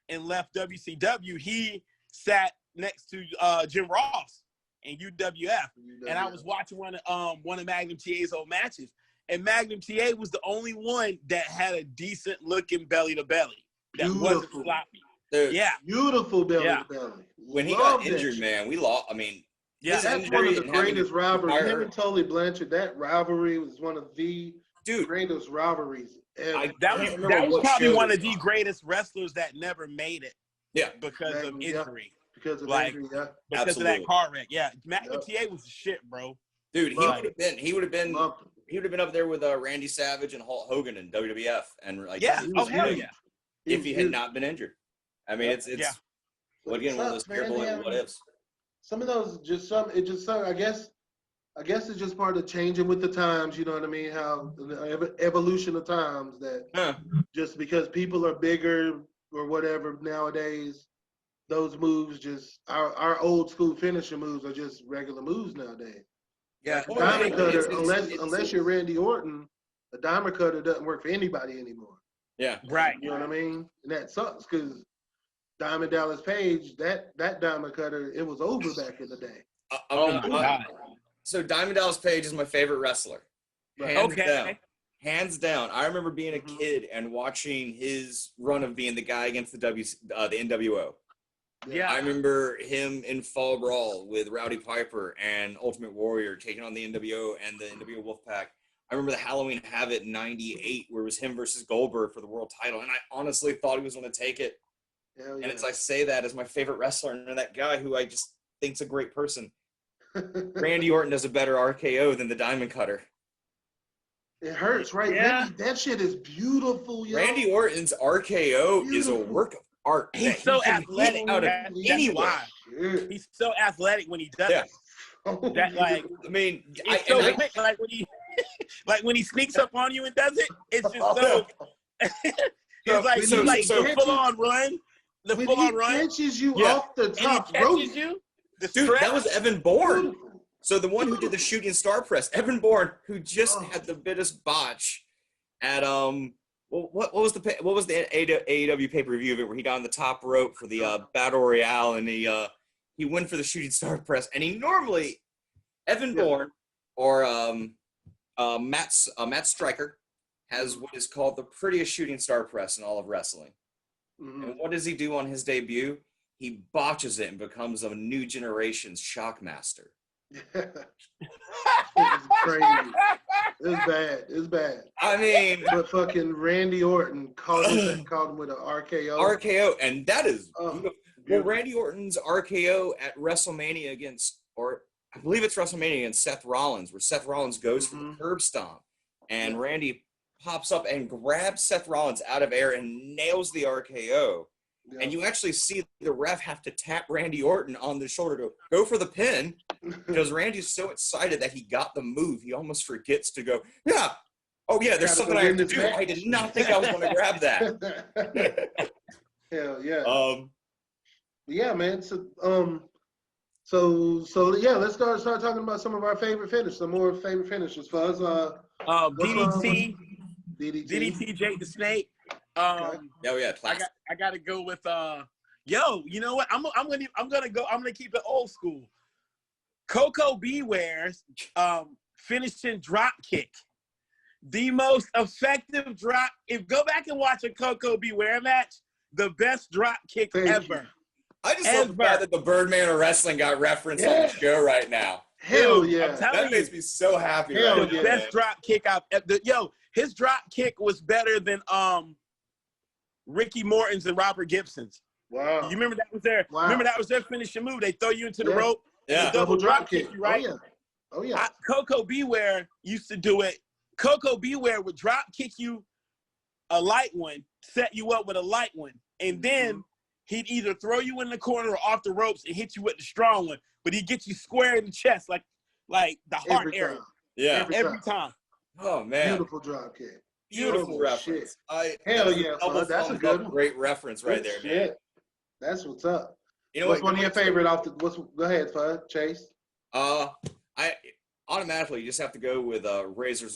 and left WCW, he sat next to Jim Ross in UWF. And I was watching one of Magnum TA's old matches. And Magnum TA was the only one that had a decent looking belly to belly that wasn't sloppy. Dude, beautiful belly to belly. When he got injured, man, we lost. I mean, that's one of the greatest rivalries. Him and Tully Blanchard, that rivalry was one of the greatest rivalries ever. That was probably one of the greatest wrestlers that never made it. Yeah, because of injury. Because of injury, because of that car wreck. Yeah, Magnum TA was the shit, bro. Dude, he would have been up there with Randy Savage and Hulk Hogan in WWF, and like hell yeah, if he had not been injured. I mean, it's one of those terrible what ifs. Some of those I guess it's just part of changing with the times. You know what I mean? How the evolution of times that just because people are bigger or whatever nowadays, those moves our old school finishing moves are just regular moves nowadays. Yeah, Diamond cutter, unless you're Randy Orton, A diamond cutter doesn't work for anybody anymore. Yeah. Right. You know what I mean? And that sucks because Diamond Dallas Page, that diamond cutter, it was over back in the day. Oh my God. So Diamond Dallas Page is my favorite wrestler. Hands down. Hands down. I remember being a kid and watching his run of being the guy against the NWO. Yeah. I remember him in Fall Brawl with Rowdy Piper and Ultimate Warrior taking on the NWO and the NWO Wolfpack. I remember the Halloween Havoc '98 where it was him versus Goldberg for the world title, and I honestly thought he was going to take it. Hell yeah. And it's I say that as my favorite wrestler and that guy who I just think's a great person. Randy Orton does a better RKO than the Diamond Cutter. It hurts, right? Yeah. That shit is beautiful, yo. Randy Orton's RKO is a work of art. He's so athletic. Out of anywhere. He's so athletic when he does it. That like, I mean, it's so quick. Like when he, like when he sneaks up on you and does it, it's just so. It's like so, like the full on run, the when full on run. He catches you off the top rope. You. Dude, that was Evan Bourne. So the one who did the shooting star press, Evan Bourne, who just had the biggest botch at what was the AEW pay-per-view of it where he got on the top rope for the Battle Royale and he went for the shooting star press and he normally Evan Bourne or Matt Stryker has what is called the prettiest shooting star press in all of wrestling. Mm-hmm. And what does he do on his debut? He botches it and becomes a new generation's Shockmaster. It's crazy. It's bad. It's bad. I mean, but fucking Randy Orton caught him with an RKO. RKO, and that is beautiful. Well, Randy Orton's RKO at WrestleMania against, or I believe it's WrestleMania against Seth Rollins, where Seth Rollins goes for the curb stomp, and Randy pops up and grabs Seth Rollins out of air and nails the RKO. Yeah. And you actually see the ref have to tap Randy Orton on the shoulder to go for the pin because Randy's so excited that he got the move, he almost forgets to go, there's something I have to do. I did not think I was going to grab that. Hell yeah. Yeah, man. So yeah, let's start talking about some of our favorite finishes, some more favorite finishes. Fuzz. DDT, Jake the Snake. Classic. I gotta go with you know what? I'm gonna keep it old school. Coco Beware's finishing drop kick. The most effective drop. Go back and watch a Coco Beware match, the best drop kick ever. I just love the fact that the Birdman of Wrestling got referenced on the show right now. Hell yeah. That makes me so happy. The best drop kick his drop kick was better than Ricky Morton's and Robert Gibson's. Wow. You remember that was their remember that was their finishing move. They throw you into the rope. Yeah. Double drop kick, right? Oh yeah. Coco Beware used to do it. Coco Beware would drop kick you a light one, set you up with a light one, and then he'd either throw you in the corner or off the ropes and hit you with the strong one, but he'd get you square in the chest like the heart area. Yeah. Every time. Oh man. Beautiful drop kick. Beautiful reference. Hell yeah, that's a good one. Great reference right there, man. That's what's up. You know what's one of your favorite go ahead, Fud, Chase? I automatically just have to go with Razor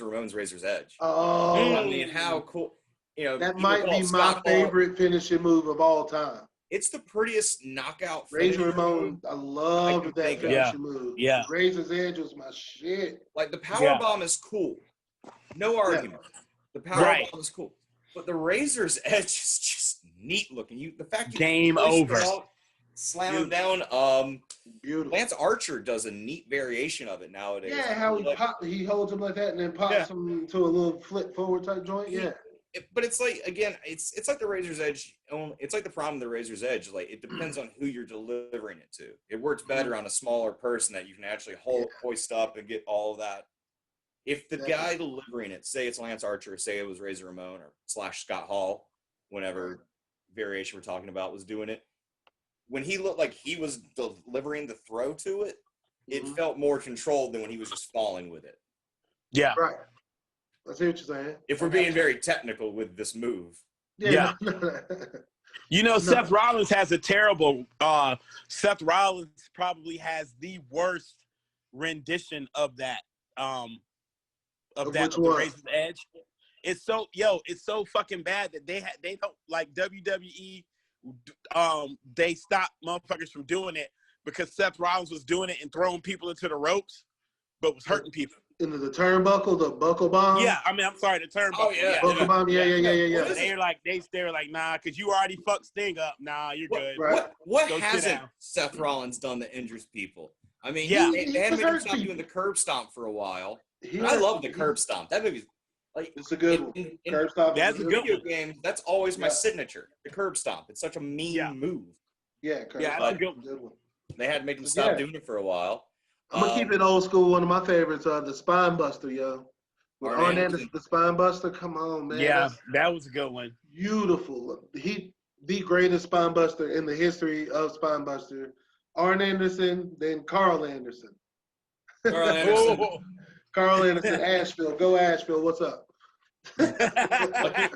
Ramon's Razor's Edge. Oh, I mean, how cool! That might be my favorite finishing move of all time. It's the prettiest knockout. Razor Ramon, I love that finishing move. Yeah, Razor's Edge was my shit. Like the power bomb is cool, no argument. The power bomb is cool, but the Razor's Edge is just neat looking. The fact game over. Slam him down. Beautiful. Lance Archer does a neat variation of it nowadays. Yeah, how he holds him like that and then pops him to a little flip forward type joint. Yeah. But it's like, again, it's like the Razor's Edge. It's like the problem of the Razor's Edge. Like, it depends on who you're delivering it to. It works better on a smaller person that you can actually hoist up and get all of that. If the guy delivering it, say it's Lance Archer, say it was Razor Ramon or / Scott Hall, whenever variation we're talking about was doing it, when he looked like he was delivering the throw to it, it felt more controlled than when he was just falling with it. Yeah. Right. I see what you're saying. If we're being very technical with this move. Yeah. Seth Rollins has a terrible Seth Rollins probably has the worst rendition of that. of the Razor's Edge. It's so fucking bad that they don't like WWE. They stopped motherfuckers from doing it because Seth Rollins was doing it and throwing people into the ropes, but was hurting people. Into the turnbuckle, the buckle bomb. Yeah, I mean, I'm sorry, the turnbuckle. Oh yeah, buckle bomb. Yeah. They were like, nah, because you already fucked Sting up. Nah, you're good. What hasn't Seth Rollins done that injures people? I mean, they had him stop doing the curb stomp for a while. I love the curb stomp. That movie's like it's a good one. Curb stomp. That's a good video game. That's always my signature. The curb stomp. It's such a mean move. Yeah, that's a good one. They had to make him stop doing it for a while. I'm gonna keep it old school. One of my favorites, the Spine Buster, yo. With Arn Anderson, the Spine Buster. Come on, man. Yeah, that was a good one. Beautiful. The greatest Spine Buster in the history of Spine Buster. Arn Anderson, then Carl Anderson. Carl Anderson, Asheville. Go Asheville. What's up? I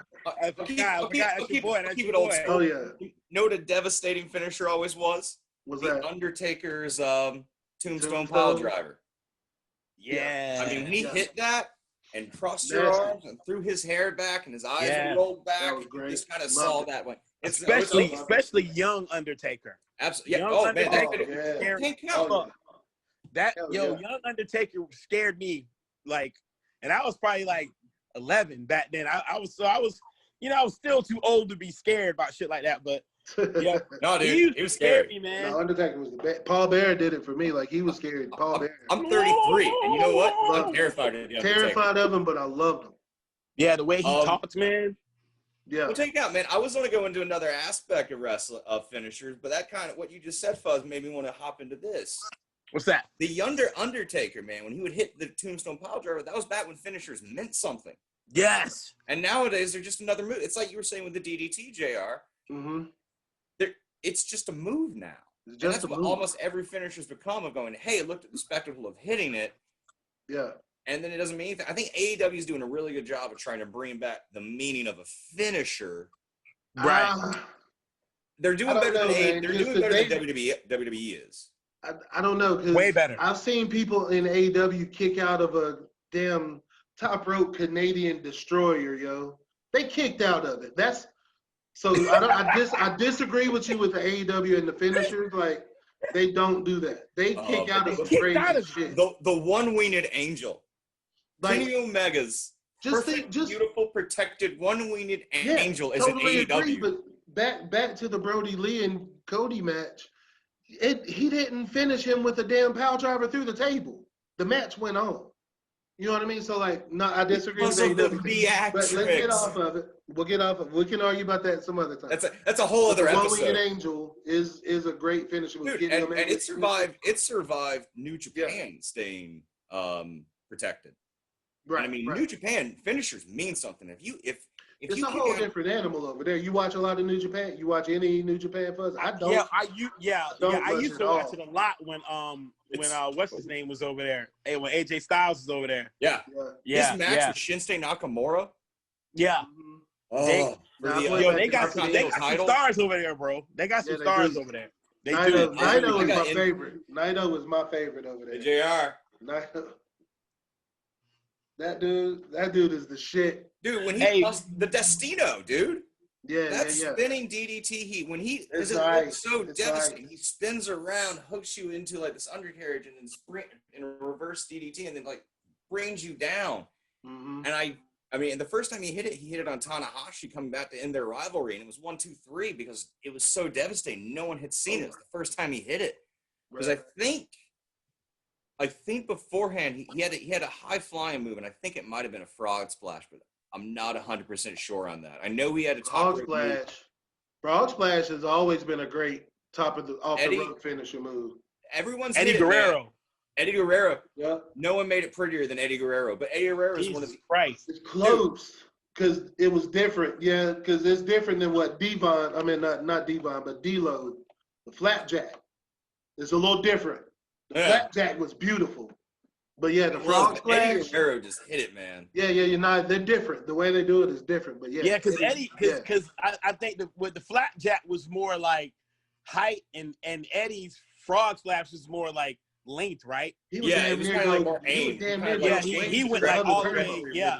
forgot. That's your boy. That's your boy. Oh yeah. You know what a devastating finisher always was? What's the that? Undertaker's Tombstone Pile Driver. Yeah. I mean, when he hit that and crossed your arms and threw his hair back and his eyes rolled back, and you just kind of saw that one. Especially young Undertaker. Absolutely. Yeah. Young Undertaker. Young Undertaker scared me and I was probably 11 back then. I was still too old to be scared about shit like that, but yeah. No, dude, he was scared me, man. No, Undertaker was the best. Paul Bearer did it for me. He was scary. Paul Bearer. I'm 33, and you know what? I'm terrified of him. Terrified of him, but I loved him. Yeah, the way he talked, man. Yeah. Well, check it out, man. I was going to go into another aspect of finishers, but that kind of what you just said, Fuzz, made me want to hop into this. What's that? The Undertaker, man, when he would hit the Tombstone Pile Driver, that was back when finishers meant something. Yes. And nowadays, they're just another move. It's like you were saying with the DDT, JR. Mm-hmm. It's just a move now. It's just that's what almost every finisher's become of going, hey, look at the spectacle of hitting it. Yeah. And then it doesn't mean anything. I think AEW is doing a really good job of trying to bring back the meaning of a finisher. Right. They're doing better than WWE is. I don't know. Way better. I've seen people in AEW kick out of a damn top rope Canadian destroyer, yo. They kicked out of it. I disagree with you with the AEW and the finishers. They don't do that. They kick out of a crazy shit. The one-winged angel. Kenny Omega's beautiful, protected one-winged angel is an AEW. Agree, but back to the Brody Lee and Cody match, he didn't finish him with a damn pile driver through the table. The match went on. You know what I mean? So no, I disagree with AEW. But let's get off of it. We'll get off of it. We can argue about that some other time. That's a whole other episode. One-winged angel is a great finisher. Dude, and it survived New Japan staying protected. Right. And I mean, New Japan finishers mean something. If it's a whole different animal over there. You watch a lot of New Japan. You watch any New Japan Fuzz? I don't. I used to watch it a lot when what's his name was over there. Hey, when AJ Styles was over there. Yeah. His match with Shinsuke Nakamura. Yeah. Oh, they got some stars over there, bro. They got some stars over there. Naito is my favorite. Naito was my favorite over there. JR. Naito. That dude is the shit. Dude, when he lost the Destino, dude. Yeah, that spinning DDT because it looks so devastating. He spins around, hooks you into this undercarriage, and then sprint in a reverse DDT, and then brings you down. Mm-hmm. And I mean, the first time he hit it on Tanahashi coming back to end their rivalry, and it was 1, 2, 3 because it was so devastating. No one had seen it. It was the first time he hit it. Because I think beforehand he had a high flying move, and I think it might have been a frog splash, but I'm not 100% sure on that. I know he had a top rope move. Frog splash has always been a great off the rope finisher move. Everyone's Eddie Guerrero. Eddie Guerrero. Yeah. No one made it prettier than Eddie Guerrero, but Eddie Guerrero is one of the. Christ. It's close because it was different. Yeah, because it's different than what Devon. I mean, not Devon, but D-Lo, the flapjack. It's a little different. The flapjack was beautiful, but the frog splash. Eddie Guerrero just hit it, man. Yeah. They're different. The way they do it is different, but yeah. Yeah, because I think with the flapjack was more like height, and Eddie's frog splash was more like length, right? He was Yeah, it was kind of like more aim. He went like all the way. Yeah.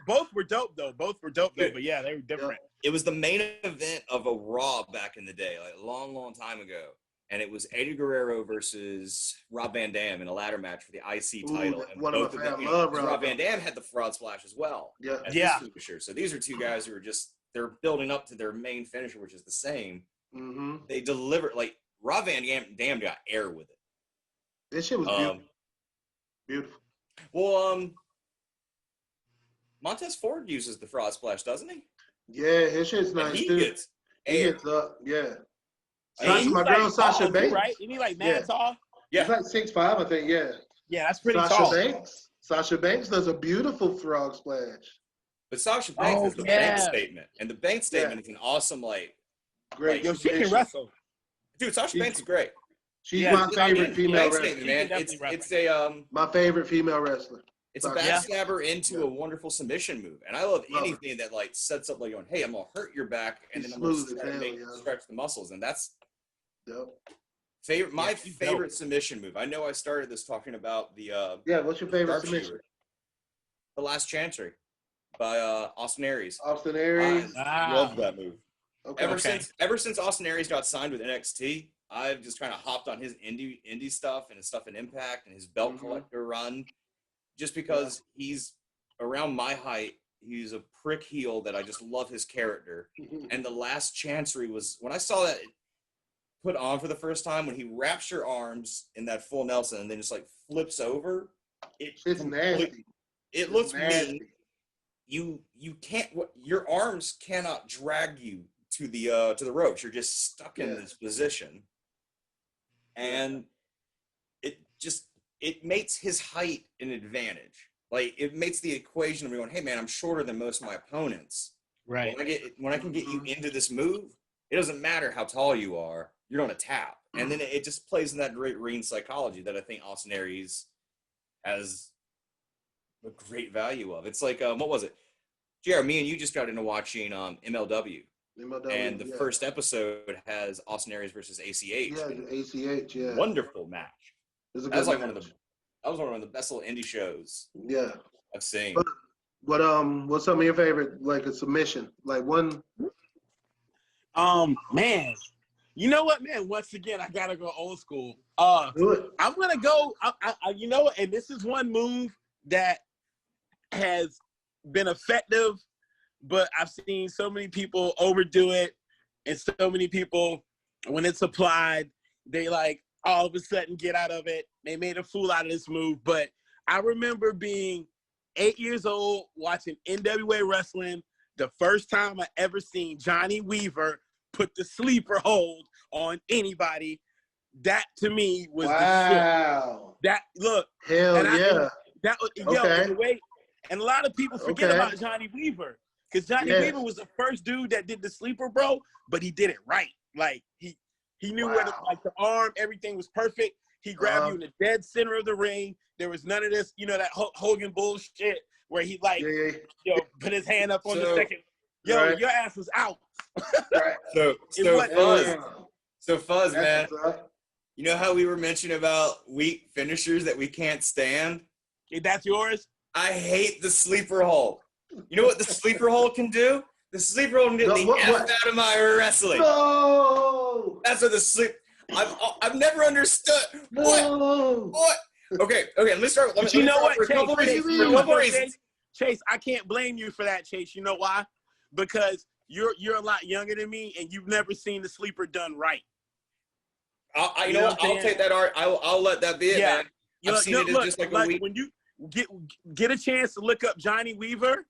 Both were dope though. But yeah, they were different. It was the main event of a Raw back in the day, like a long, long time ago. And it was Eddie Guerrero versus Rob Van Dam in a ladder match for the IC title. And both of them, Rob Van Dam had the Frog Splash as well. Yeah. So these are two guys who are they're building up to their main finisher, which is the same. Mm-hmm. They delivered, like, Rob Van Dam got air with it. This shit was beautiful. Beautiful. Well, Montez Ford uses the Frog Splash, doesn't he? Yeah, his shit's nice he too. Gets he air. gets up, yeah. My girl Sasha Banks, right? Isn't he like mad tall? Yeah, he's like 6'5", I think. Yeah. Yeah, that's pretty tall. Sasha Banks does a beautiful frog splash. But Sasha Banks is the bank statement, and the bank statement is an awesome, like, great. Yo, she can wrestle. Dude, Sasha Banks is great. She's my favorite female wrestler. Man. It's a my favorite female wrestler. It's a backstabber into a wonderful submission move, and I love anything that like sets up like going, "Hey, I'm gonna hurt your back, and then I'm gonna stretch the muscles," and that's my favorite submission move. I know I started this talking about the what's your favorite submission? The Last Chancery by Austin Aries. Austin Aries. Love that move. Okay. Ever since Austin Aries got signed with NXT, I've just kind of hopped on his indie stuff and his stuff in Impact and his belt collector run, just because he's around my height. He's a prick heel that I just love his character. And the Last Chancery was, when I saw that put on for the first time, when he wraps your arms in that full Nelson and then just like flips over, it's nasty. It looks mean. You can't. Your arms cannot drag you to the ropes. You're just stuck in this position, and it makes his height an advantage. Like, it makes the equation of going, hey man, I'm shorter than most of my opponents. Right. When I can get you into this move, it doesn't matter how tall you are. You're going to tap, and then it just plays in that great ring psychology that I think Austin Aries has a great value of. It's like, what was it? JR, me and you just got into watching MLW. And the first episode has Austin Aries versus ACH. Yeah, ACH, yeah. Wonderful match. That was like one of the best little indie shows. Yeah. I've seen. What's some of your favorite, like a submission? Like one? Man. You know what, man? Once again, I gotta go old school. Do it. I'm gonna go, you know what, and this is one move that has been effective, but I've seen so many people overdo it, and so many people, when it's applied, they like all of a sudden get out of it. They made a fool out of this move. But I remember being 8 years old watching NWA wrestling. The first time I ever seen Johnny Weaver put the sleeper hold on anybody. That to me was the shit. That look. Hell yeah. That was the way. And a lot of people forget about Johnny Weaver, because Johnny Weaver was the first dude that did the sleeper, bro. But he did it right. Like he knew where the arm, everything was perfect. He grabbed you in the dead center of the ring. There was none of this, that Hogan bullshit where he put his hand up on the second. Your ass was out. So Fuzz, man. You know how we were mentioning about weak finishers that we can't stand? That's yours? I hate the sleeper hold. You know what the sleeper hold can do? The sleeper hold can get the F out of my wrestling. No! That's what the sleep. I've never understood. What? Okay. Let me start. You know what, Chase? Chase, I can't blame you for that, Chase. You know why? Because you're a lot younger than me, and you've never seen the sleeper done right. You know what? I'll take that art. I'll let that be it, man. I've seen it just like a week. When you get a chance to look up Johnny Weaver.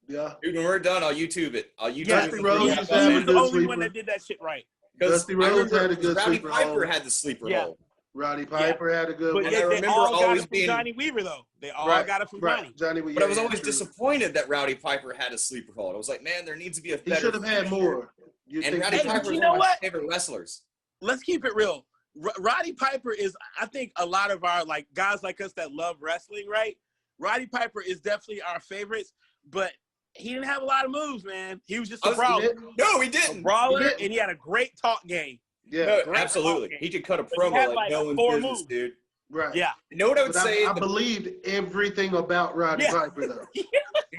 Yeah. Dude, when we're done, I'll YouTube it. Dusty Rhodes he was the only one that did that shit right. Dusty Rhodes had a good sleeper hold. Roddy Piper had the sleeper hold. Roddy Piper had a good one. But yet they all got it from Johnny Weaver, though. They all got it from Johnny. Weaver. But I was always disappointed that Roddy Piper had a sleeper hold. I was like, man, there needs to be a better. He should have had more. And Roddy Piper is one of my favorite wrestlers. Let's keep it real. Roddy Piper is, I think, a lot of our guys like us that love wrestling, right? Roddy Piper is definitely our favorites, but he didn't have a lot of moves, man. He was just a brawler. No, he didn't. A brawler, and he had a great talk game. Yeah, no, absolutely. He could cut a promo like no one's business, dude. Right. Yeah. You know what I would say? I believed everything about Roddy Piper, though. You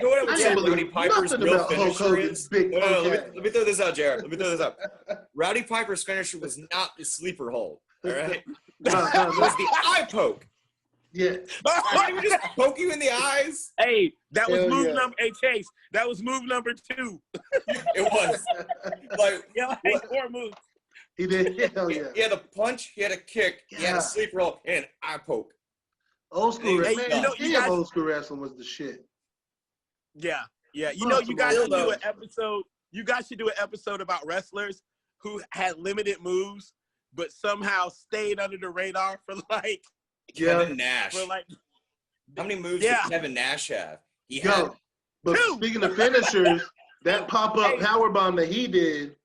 know what I would say Roddy Piper's real finisher is? Big No, let me throw this out, Jared. Let me throw this out. Roddy Piper's finisher was not the sleeper hold. All right? It was the eye poke. Yeah. He would just poke you in the eyes. Hey, that was move number. Hey, Chase, that was move number 2. It was. Like, like 4 moves. He did. Hell yeah. He had a punch, he had a kick, he had a sleeper roll, and an eye poke. Old school wrestling. Hey, you guys, old school wrestling was the shit. Yeah. You guys should do an episode. You guys should do an episode about wrestlers who had limited moves, but somehow stayed under the radar for like Kevin Nash. For like, how many moves did Kevin Nash have? He had but 2. Speaking of finishers, that pop-up powerbomb that he did,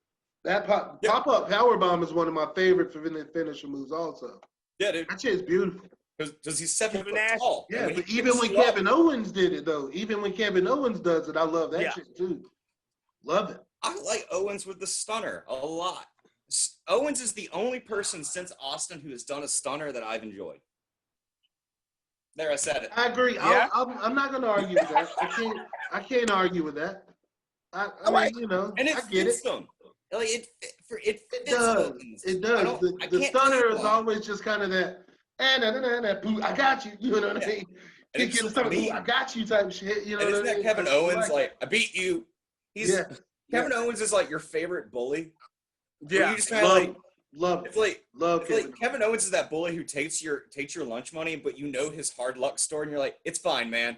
that pop-up powerbomb is one of my favorite finisher moves also. Yeah, dude. That shit is beautiful. Because he's 7 foot tall. Yeah, but even when Kevin Owens did it, though, even when Kevin Owens does it, I love that shit, too. Love it. I like Owens with the stunner a lot. Owens is the only person since Austin who has done a stunner that I've enjoyed. There, I said it. I agree. Yeah. I'm not going to argue with that. I can't argue with that. I mean, you know, and I get it. Them. Like it does. It does. The stunner is always just kind of that. I got you. You know what I mean? And it's just I got you type shit. You know and what I mean? Kevin Owens like I beat you. Kevin Owens is like your favorite bully. Yeah, you just kind of like love. It's like love. Kevin Owens is that bully who takes your lunch money, but you know his hard luck store, and you're like, it's fine, man.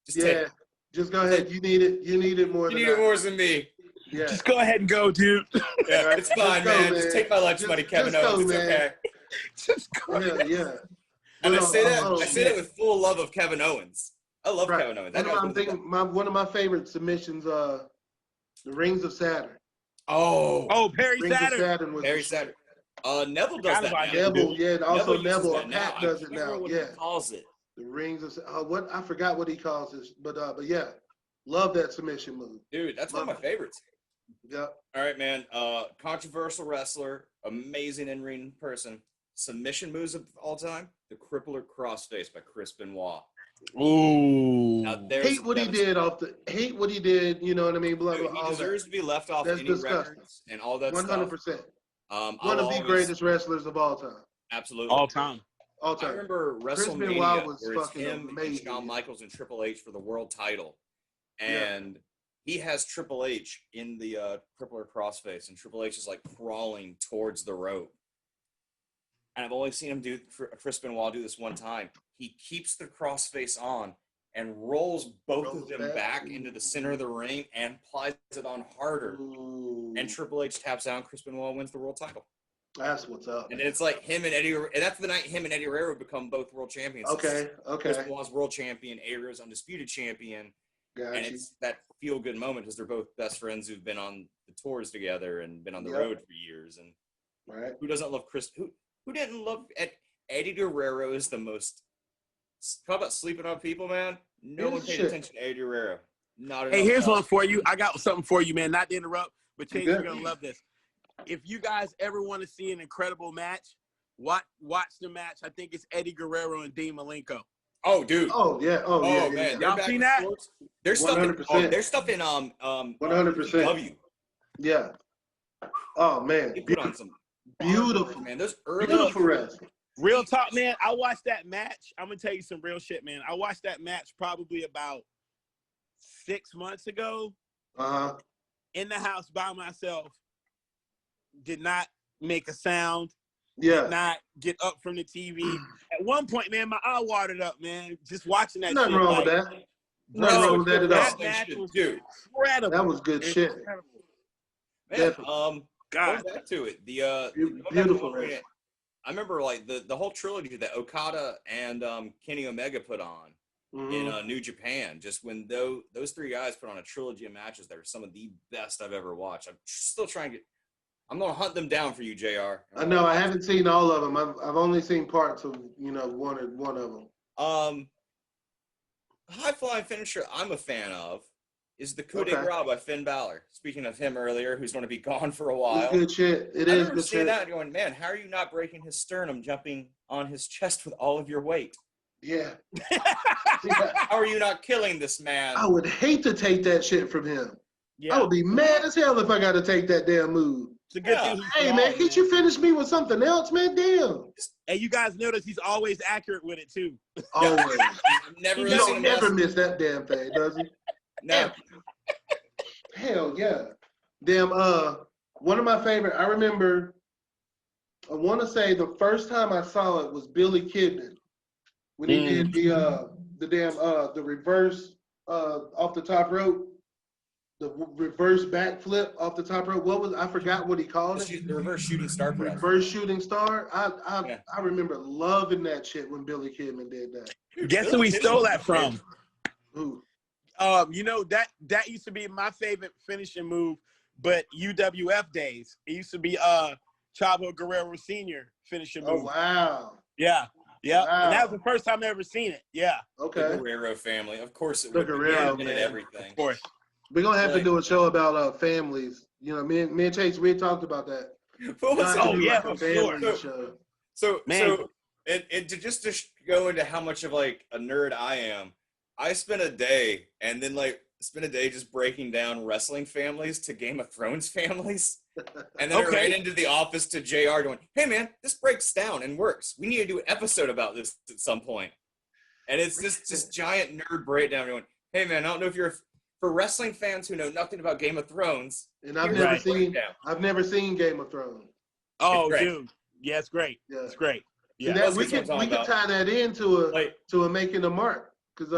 Just take it. Just go ahead. You need it. You need it more. You need it more than me. Yeah. Just go ahead and go, dude. Yeah, it's fine, man. Just take my lunch money, Kevin Owens. It's okay. Just go. Yeah. And I say that with full love of Kevin Owens. I love Kevin Owens. I'm thinking one of my favorite submissions, the Rings of Saturn. Oh, Perry Saturn. Saturn was Perry Saturn. Neville does that now. Neville, also Neville. Pat does it now. What he calls it. The Rings of what I forgot what he calls it, but yeah, love that submission move. Dude, that's one of my favorites. Yep. All right, man. Controversial wrestler, amazing in-ring person. Submission moves of all time: the Crippler Crossface by Chris Benoit. Ooh. Hate what he did. You know what I mean? Blah, dude, blah, he deserves to be left off any records and all that 100%. stuff. 100%. One of the greatest wrestlers of all time. Absolutely. All time. All time. I remember WrestleMania where it's him and Shawn Michaels and Triple H for the world title. And he has Triple H in the Crippler Crossface, and Triple H is like crawling towards the rope. And I've only seen him do Chris Benoit do this one time. He keeps the crossface on and rolls both of them back into the center of the ring and plies it on harder. Ooh. And Triple H taps out. Chris Benoit wins the world title. That's what's up. And it's like him and Eddie. And that's the night him and Eddie Guerrero become both world champions. Okay. Chris Benoit's world champion, Eddie Guerrero's undisputed champion. And it's that feel-good moment because they're both best friends who've been on the tours together and been on the road for years. And who doesn't love Chris? Who didn't love Eddie Guerrero? Is the most. Talk about sleeping on people, man. No one paid attention to Eddie Guerrero. Not at all. Hey, here's one for you. I got something for you, man. Not to interrupt, but Chase, you're gonna love this. If you guys ever want to see an incredible match, watch the match. I think it's Eddie Guerrero and Dean Malenko. Oh, dude. Oh, yeah. Oh, yeah. Man. Y'all seen that? There's stuff in 100%. W. Yeah. Oh, man. He put on some beautiful, man. Those early beautiful wrestling. Real talk, man. I watched that match. I'm gonna tell you some real shit, man. I watched that match probably about 6 months ago. In the house by myself. Did not make a sound. Yeah. Did not get up from the TV. At one point, man, my eye watered up, man. Just watching that. Nothing shit. wrong with that. Nothing wrong with that at all. That match was incredible. That was good shit. Man, God. Going back to it, beautiful. I remember like the whole trilogy that Okada and Kenny Omega put on in New Japan. Just when those three guys put on a trilogy of matches, they were some of the best I've ever watched. I'm still trying to get. I'm gonna hunt them down for you, JR. I know I haven't seen all of them. I've only seen parts of one of them. High flying finisher I'm a fan of is the coup de grace by Finn Balor. Speaking of him earlier, who's going to be gone for a while. It's good shit. It is good shit. That going, man, how are you not breaking his sternum, jumping on his chest with all of your weight? Yeah. How are you not killing this man? I would hate to take that shit from him. Yeah. I would be mad as hell if I got to take that damn move. It's a good thing. Hey, man, can't you finish me with something else, man? Damn. And you guys notice he's always accurate with it, too. Always. Never He don't never miss that damn thing, does he? No. Hell yeah. Damn, one of my favorite, I remember, I want to say the first time I saw it was Billy Kidman. When he did the reverse off the top rope, the reverse backflip off the top rope. I forgot what he called it. The reverse shooting star press. Reverse shooting star. I remember loving that shit when Billy Kidman did that. Guess who he stole that from? Who? You know, that used to be my favorite finishing move, but UWF days. It used to be Chavo Guerrero Sr. finishing move. Oh wow. Yeah. Yeah. Wow. And that was the first time I ever seen it. Yeah. Okay. The Guerrero family. Of course it The would Guerrero be man. everything. Of course. We're gonna have to do a show about families. You know, me and Chase, we had talked about that. So just to go into how much of like a nerd I am, I spent a day just breaking down wrestling families to Game of Thrones families. And then I ran into the office to JR going, hey man, this breaks down and works. We need to do an episode about this at some point. And it's this giant nerd breakdown going, hey man, I don't know if you're for wrestling fans who know nothing about Game of Thrones. And I've never seen Game of Thrones. Oh, dude. Yeah, it's great. Yeah. It's great. Yeah. We can tie that into a making a mark. Cause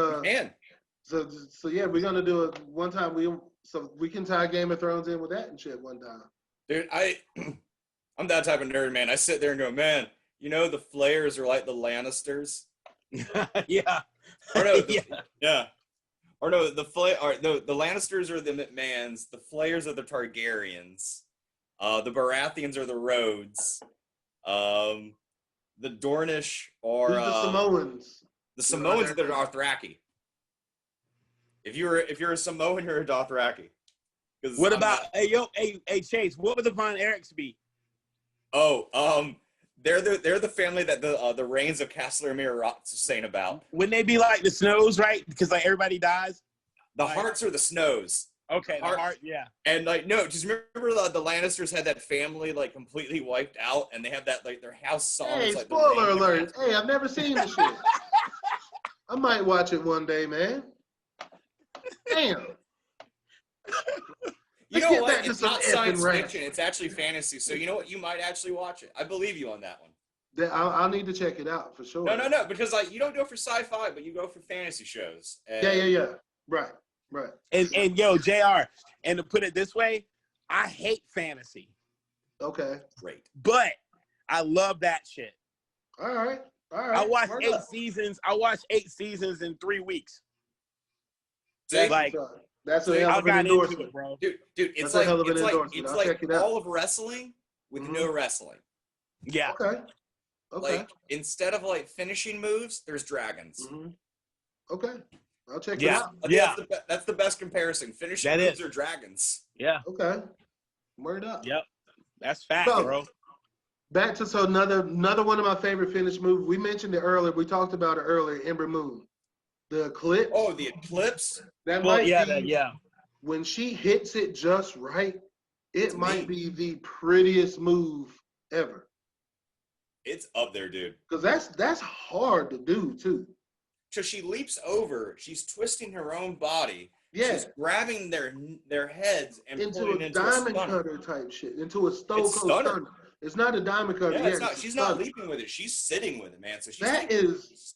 So yeah, we're gonna do it one time. We can tie Game of Thrones in with that and shit one time. Dude, I'm that type of nerd, man. I sit there and go, man, you know the Flayers are like the Lannisters. Yeah. Or no, yeah. Or no, the Lannisters are the McMahons. The Flayers are the Targaryens. The Baratheons are the Rhodes. The Dornish are the Samoans. The Samoans are the Dothraki. If you're a Samoan, you're a Dothraki. What about hey Chase? What would the Von Erichs be? Oh, they're the family that the reigns of Castlemaine Rots are saying about. Wouldn't they be like the Snows, right? Because like everybody dies. The Hearts are the Snows. Okay, the Heart, yeah. And like no, just remember the Lannisters had that family like completely wiped out, and they have that like their house songs. Hey, like, spoiler alert! Hey, I've never seen this shit. I might watch it one day, man. Damn. You know what? It's not science fiction. It's actually fantasy. So you know what? You might actually watch it. I believe you on that one. I'll need to check it out for sure. No. Because like you don't go for sci-fi, but you go for fantasy shows. And yeah. Right. And yo, JR, and to put it this way, I hate fantasy. Okay. Great. But I love that shit. All right. I watched 8 seasons. I watched 8 seasons in 3 weeks. Like that's a hell of an endorsement, bro. Dude, it's like all of wrestling with no wrestling. Yeah. Okay. Like instead of like finishing moves, there's dragons. Mm-hmm. Okay. I'll check it out. Yeah. That's the best comparison. Finishing moves are dragons. Yeah. Okay. Word up. Yep. That's fact, bro. Back to another one of my favorite finish moves. We mentioned it earlier. We talked about it earlier. Ember Moon. The eclipse. Oh, the eclipse. That might be. When she hits it just right, it might be the prettiest move ever. It's up there, dude. Because that's hard to do too. So she leaps over. She's twisting her own body. Yeah. She's grabbing their heads and into a diamond cutter type shit. Into a stone cold stunner. It's not a diamond cutter. Yeah, it's not. She's not leaping with it. She's sitting with it, man. So she's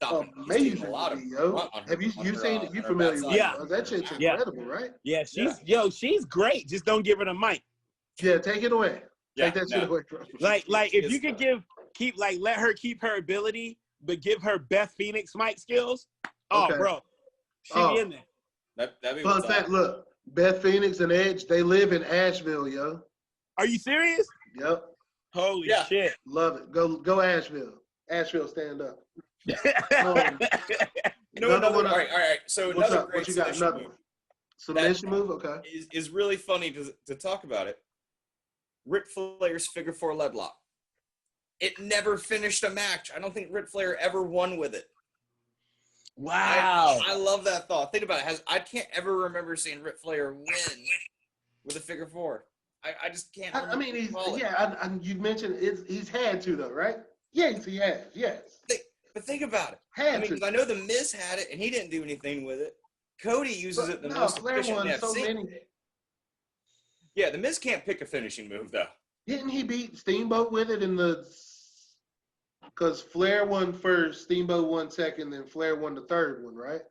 amazing, yo. Have you seen it? You familiar with it? Yeah. That shit's incredible, right? Yeah, she's great. Just don't give her the mic. Yeah, take it away. Take that shit away from her. Like if you could let her keep her ability, but give her Beth Phoenix mic skills. Oh, bro. She in there. That'd be fun fact, look, Beth Phoenix and Edge, they live in Asheville, yo. Are you serious? Yep. Holy shit. Love it. Go Asheville. Asheville, stand up. All right. So another great what you got? Another one. Submission move, okay. Is really funny to talk about it. Ric Flair's figure 4 lead lock. It never finished a match. I don't think Ric Flair ever won with it. Wow. I love that thought. Think about it. I can't ever remember seeing Ric Flair win with a figure 4. I just can't. I mean, you mentioned he's had to though, right? Yes, he has. Yes. But think about it. Because I know the Miz had it and he didn't do anything with it. Cody uses it the most efficiently I've seen. Yeah, the Miz can't pick a finishing move though. Didn't he beat Steamboat with it because Flair won first, Steamboat won second, then Flair won the third one, right?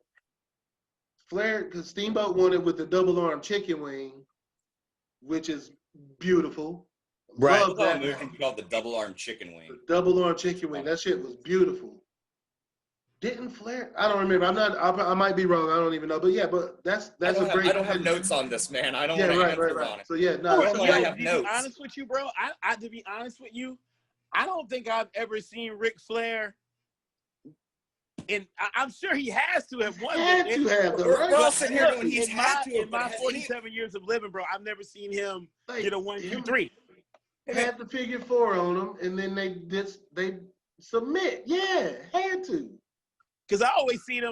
Because Steamboat won it with the double arm chicken wing, which is beautiful. Right. Love that move called the double arm chicken wing. The double arm chicken wing. That shit was beautiful. Didn't Flair? I don't remember. I might be wrong. I don't even know. But yeah, that's a great. I don't have notes on this, man. I don't. Yeah, want to right. On it. So yeah, no. I have notes. To be honest with you, bro. To be honest with you, I don't think I've ever seen Ric Flair. And I'm sure he has to have won. We're all sitting here doing he's had to. In my 47 years of living, bro, I've never seen him get a 1, 2, 3. Had the figure 4 on them, and then they submit. Yeah, had to. Because I always see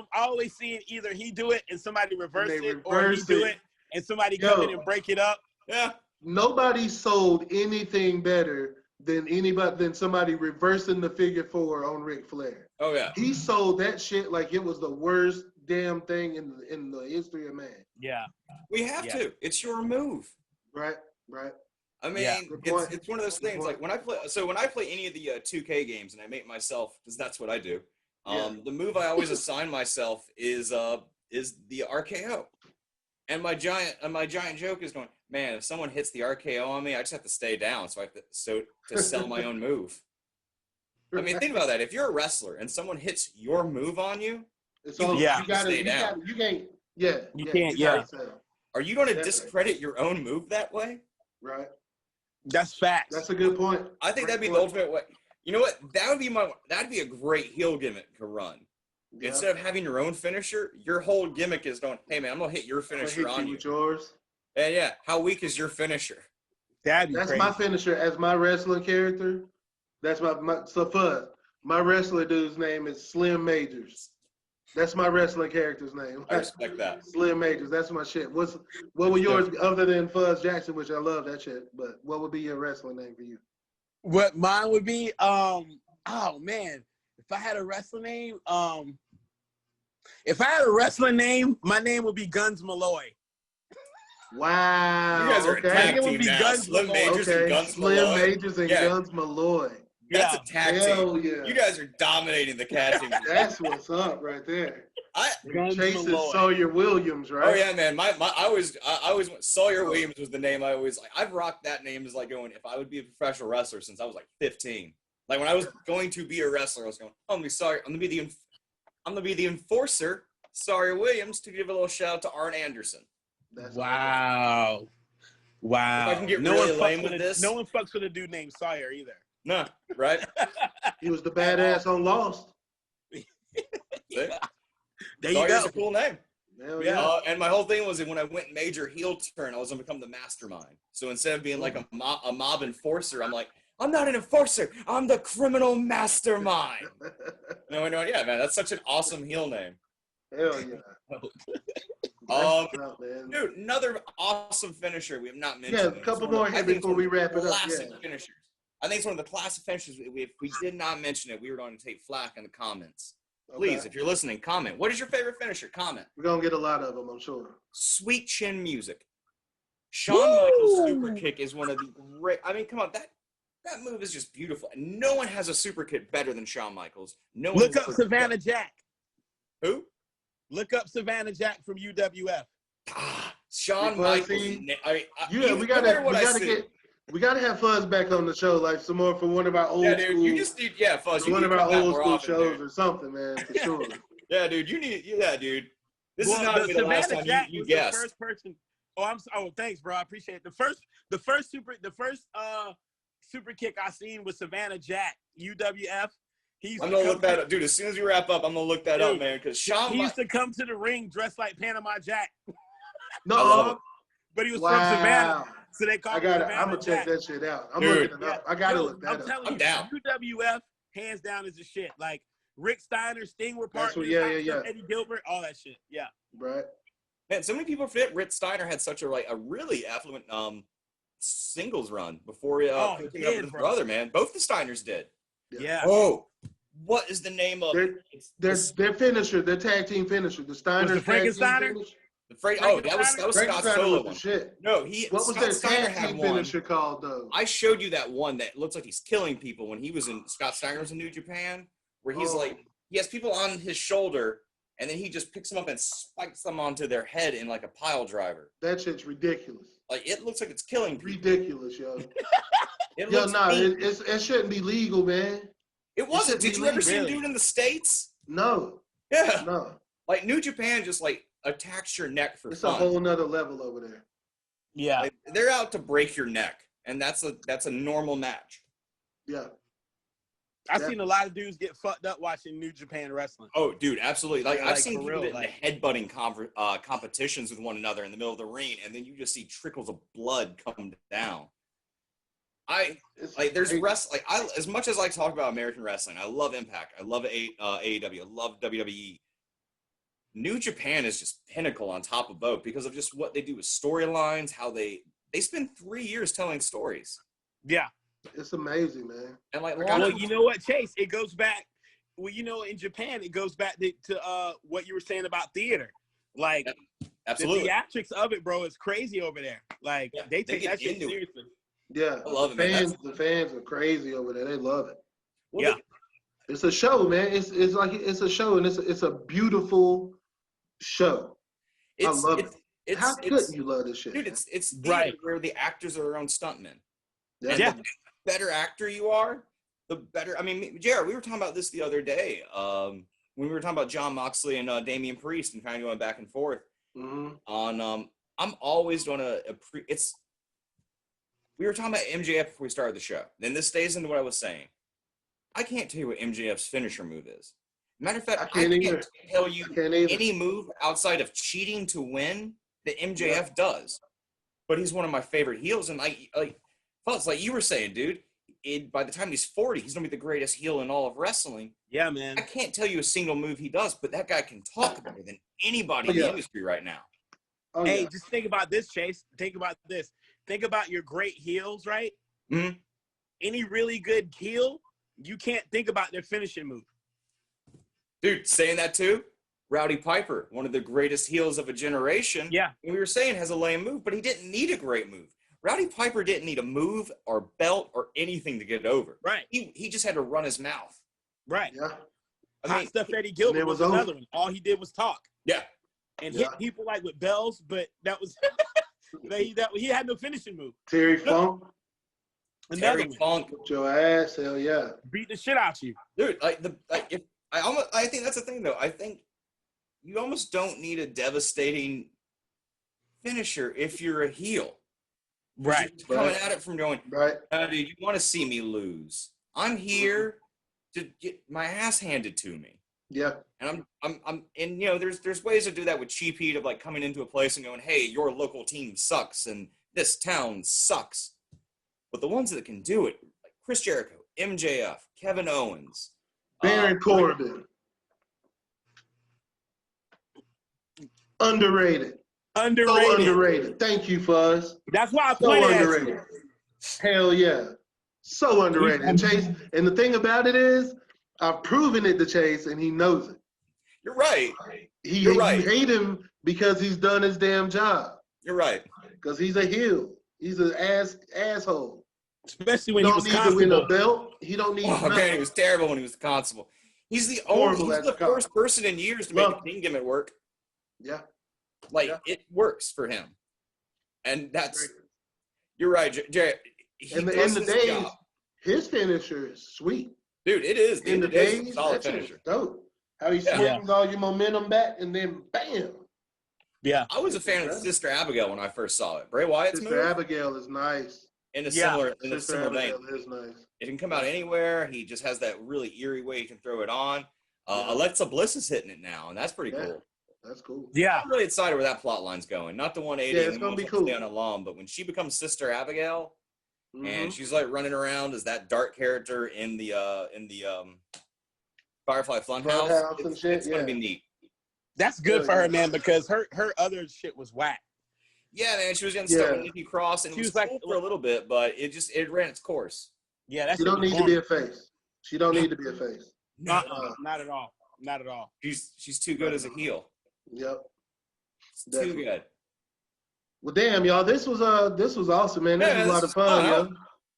either he do it and somebody reverse it, or he do it and somebody come in and break it up. Yeah. Nobody sold anything better than somebody reversing the figure 4 on Ric Flair. Oh yeah. He sold that shit like it was the worst damn thing in the history of man. Yeah. We have to. It's your move. Right. I mean, it's one of those things. Like when I play any of the 2K games, and I make myself, because that's what I do. The move I always assign myself is the RKO, and my giant joke is going, man, if someone hits the RKO on me, I just have to stay down, so I have to sell my own move. I mean, think about that. If you're a wrestler and someone hits your move on you, you gotta stay down. You can't. You can't. Are you going to discredit your own move that way? Right. That's facts. That's a good point. I think that'd be the ultimate way. You know what? That'd be a great heel gimmick to run. Yeah. Instead of having your own finisher, your whole gimmick is going, hey man, I'm gonna hit your finisher on you. With yours. And yeah, how weak is your finisher? That's crazy. My finisher as my wrestling character. That's so Fuzz. My wrestler dude's name is Slim Majors. That's my wrestling character's name. I respect that. Slim Majors. That's my shit. What were yours other than Fuzz Jackson, which I love that shit, but what would be your wrestling name for you? What mine would be, oh man, if I had a wrestling name, my name would be Guns Malloy. Wow. You guys are a tag team now. Slim Majors and Guns Malloy. Slim Majors and Guns Malloy. That's a tag team. Yeah. You guys are dominating the cat team. That's what's up right there. Chasing Malloy. Sawyer Williams, right? Oh yeah, man. I always went, Sawyer Williams was the name I always like. I've rocked that name as like going, if I would be a professional wrestler since I was like 15. Like when I was going to be a wrestler, I was going, I'm gonna be the enforcer, Sawyer Williams, to give a little shout out to Arn Anderson. Wow. If I can get really lame with this. No one fucks with a dude named Sawyer either. No, right? He was the badass on Lost. There you Sawyer's go. a cool name. Hell yeah. And my whole thing was that when I went major heel turn, I was going to become the mastermind. So instead of being like a mob enforcer, I'm like, I'm not an enforcer. I'm the criminal mastermind. No, yeah, man, that's such an awesome heel name. Hell yeah. Dude, another awesome finisher we have not mentioned. Yeah, a couple more here before we wrap it up. Classic finishers. I think it's one of the classic finishers. If we did not mention it, we were going to take flack in the comments. Please, if you're listening, comment. What is your favorite finisher? Comment. We're going to get a lot of them, I'm sure. Sweet chin music. Shawn Michaels' super kick is one of the great. I mean, come on, that move is just beautiful. And no one has a super kick better than Shawn Michaels. No one. Look up Savannah Jack. Who? Look up Savannah Jack from UWF. Shawn Michaels. We gotta have Fuzz back on the show, like some more for one of our old dude, school. You just need Fuzz. One of our old school shows dude. or something, man, for sure. Yeah, dude, dude. This is not the last time you guessed. The first person. Thanks, bro. I appreciate it. The first super kick I seen was Savannah Jack, UWF. I'm gonna look that up, dude. As soon as we wrap up, I'm gonna look that up, man. Because he used to come to the ring dressed like Panama Jack. No. I love it. But he was from Savannah, so they called him Savannah I'm gonna check Jack. that shit out. I'm Dude. looking it up. I gotta look that I'm up. telling I'm you, down. UWF hands down is the shit. Like Rick Steiner, Sting were That's partners. what- Eddie Gilbert, all that shit. Yeah. Right. Man, so many people forget Rick Steiner had such a really affluent singles run before he up with his brother, man. Both the Steiners did. Yeah. Oh, what is the name of their finisher, their tag team finisher, the Steiners. Was the Frankensteiner? That was Scott Solo one. Shit. No, what was their tag team finisher called though? I showed you that one that looks like he's killing people when he was in Scott Steiner was in New Japan, where he's like he has people on his shoulder and then he just picks them up and spikes them onto their head in like a pile driver. That shit's ridiculous. Like it looks like it's killing people. Ridiculous, yo. It shouldn't be legal, man. It wasn't. Did you ever see him do it in the States? No. Yeah. No. Like New Japan just like attacks your neck for it's fun. A whole nother level over there. Yeah. Like, they're out to break your neck, and that's a normal match. Yeah. I've seen a lot of dudes get fucked up watching New Japan wrestling. Oh, dude, absolutely. Like I've seen people real, in the headbutting competitions with one another in the middle of the ring, and then you just see trickles of blood come down. There's wrestling. As much as I talk about American wrestling, I love Impact. I love AEW. I love WWE. New Japan is just pinnacle on top of both because of just what they do with storylines, how they spend 3 years telling stories. Yeah. It's amazing, man. And well, you know what, Chase? It goes back. Well, in Japan, it goes back to what you were saying about theater. Like, absolutely, the theatrics of it, bro, is crazy over there. Like, they take that shit seriously. Yeah, I love it, man. The fans are crazy over there. They love it. Well, yeah, it's a show, man. It's a show, and it's a beautiful show. I love it. How couldn't you love this shit, dude? Man? It's right where the actors are their own stuntmen. Yeah. The better actor you are, the better. I mean, Jared, we were talking about this the other day when we were talking about John Moxley and Damian Priest and kind of going back and forth on. I'm always going to it's. We were talking about MJF before we started the show. Then this stays into what I was saying. I can't tell you what MJF's finisher move is. Matter of fact, I can't tell you any move outside of cheating to win that MJF does. But he's one of my favorite heels, and Fuzz, like you were saying, dude, by the time he's 40, he's gonna be the greatest heel in all of wrestling. Yeah, man. I can't tell you a single move he does, but that guy can talk better than anybody in the industry right now. Hey, just think about this, Chase. Think about this. Think about your great heels, right? Mm-hmm. Any really good heel, you can't think about their finishing move. Dude, saying that too, Rowdy Piper, one of the greatest heels of a generation. Yeah. We were saying has a lame move, but he didn't need a great move. Rowdy Piper didn't need a move or belt or anything to get over. Right. He just had to run his mouth. Right. Yeah. Hot Stuff Eddie Gilbert was another one. All he did was talk. Yeah. And hit people like with bells, but that was he had no finishing move. Terry Funk. Terry Funk. Put your ass, hell yeah. Beat the shit out of you. Dude, I think that's the thing though. I think you almost don't need a devastating finisher if you're a heel. Right. You're coming at it from going, right. Dude, you want to see me lose. I'm here to get my ass handed to me. Yeah. And and you know, there's ways to do that with cheap heat of like coming into a place and going, hey, your local team sucks and this town sucks. But the ones that can do it, like Chris Jericho, MJF, Kevin Owens, Baron Corbin. Underrated. So underrated. Thank you, Fuzz. That's why I so underrated. Hell yeah. So underrated. And Chase, and the thing about it is, I've proven it to Chase, and he knows it. You're right. You hate him because he's done his damn job. You're right. Because he's a heel. He's an asshole. Especially when he was constable. He don't need to win a belt. He don't need nothing. Man, he was terrible when he was the constable. He's the first person in years to make the King gimmick work. Yeah. It works for him. And you're right, Jerry. In the days, his finisher is sweet. Dude, it is. In the days, solid finisher. Dope. How he swings all your momentum back and then bam. Yeah. I was a fan of Sister Abigail when I first saw it. Bray Wyatt's Sister Abigail is nice. In a similar vein. Is nice. It can come out anywhere. He just has that really eerie way he can throw it on. Alexa Bliss is hitting it now, and that's pretty cool. That's cool. Yeah. I'm really excited where that plot line's going. Not the 180. Yeah, it's gonna be cool. On along, but when she becomes Sister Abigail, and she's like running around as that dark character in the Firefly Funhouse, it's gonna be neat. That's good for her, man, because her other shit was whack. Yeah, man, she was getting stuck with Nikki Cross, and it was like cool for a little bit, but it ran its course. Yeah, that's. She don't need to be a face. She don't need to be a face. Not at all. Not at all. She's too good as a heel. Yep. Too good. Well, damn, y'all, this was awesome, man. This was a lot of fun, yo.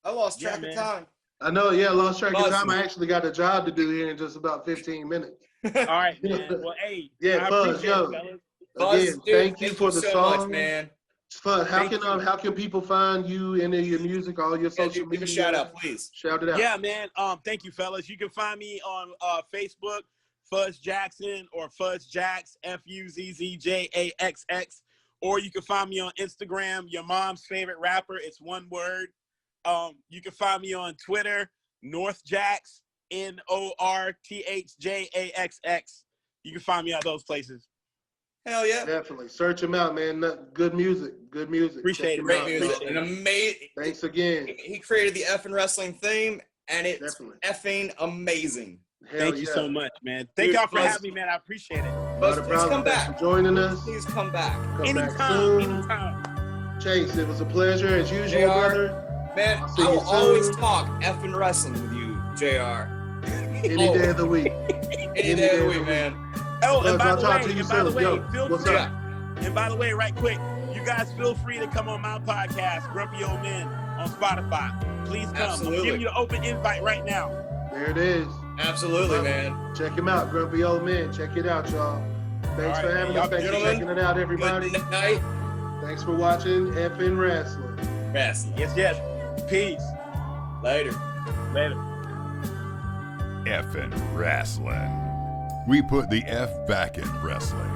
I lost track of time. I know, I lost track of time. I actually got a job to do here in just about 15 minutes. All right, man. Well, hey. Yeah, Fuzz, yo. Again, thank you for the song, much, man. Fuzz, how can people find you and your music, all your social media? Give a shout out, please. Shout it out. Yeah, man. Thank you, fellas. You can find me on Facebook, Fuzz Jackson, or Fuzz Jax, FUZZJAXX, or you can find me on Instagram, your mom's favorite rapper. It's one word. You can find me on Twitter, NorthJax, NorthJaxx. You can find me at those places. Hell yeah. Definitely. Search him out, man. Good music. Good music. Appreciate it. Great music. And amazing. Thanks again. He created the effing wrestling theme, and it's effing amazing. Thank you so much, man. Thank y'all for having me, man. I appreciate it. Please come back. For joining us. Please come back. Anytime. Chase, it was a pleasure as usual, brother. Man, I will always talk effing wrestling with you, JR. Any day of the week. Any day of the week, man. Oh, and by the way, feel free. And by the way, right quick, you guys feel free to come on my podcast, Grumpy Old Men, on Spotify. Please come. Absolutely. I'm giving you the open invite right now. There it is. Absolutely, man. Check him out, Grumpy Old Men. Check it out, y'all. Thanks for having us. Thanks for checking it out, everybody. Good night. Thanks for watching FN Wrestling. Yes. Peace. Later. FN Wrestling. We put the F back in wrestling.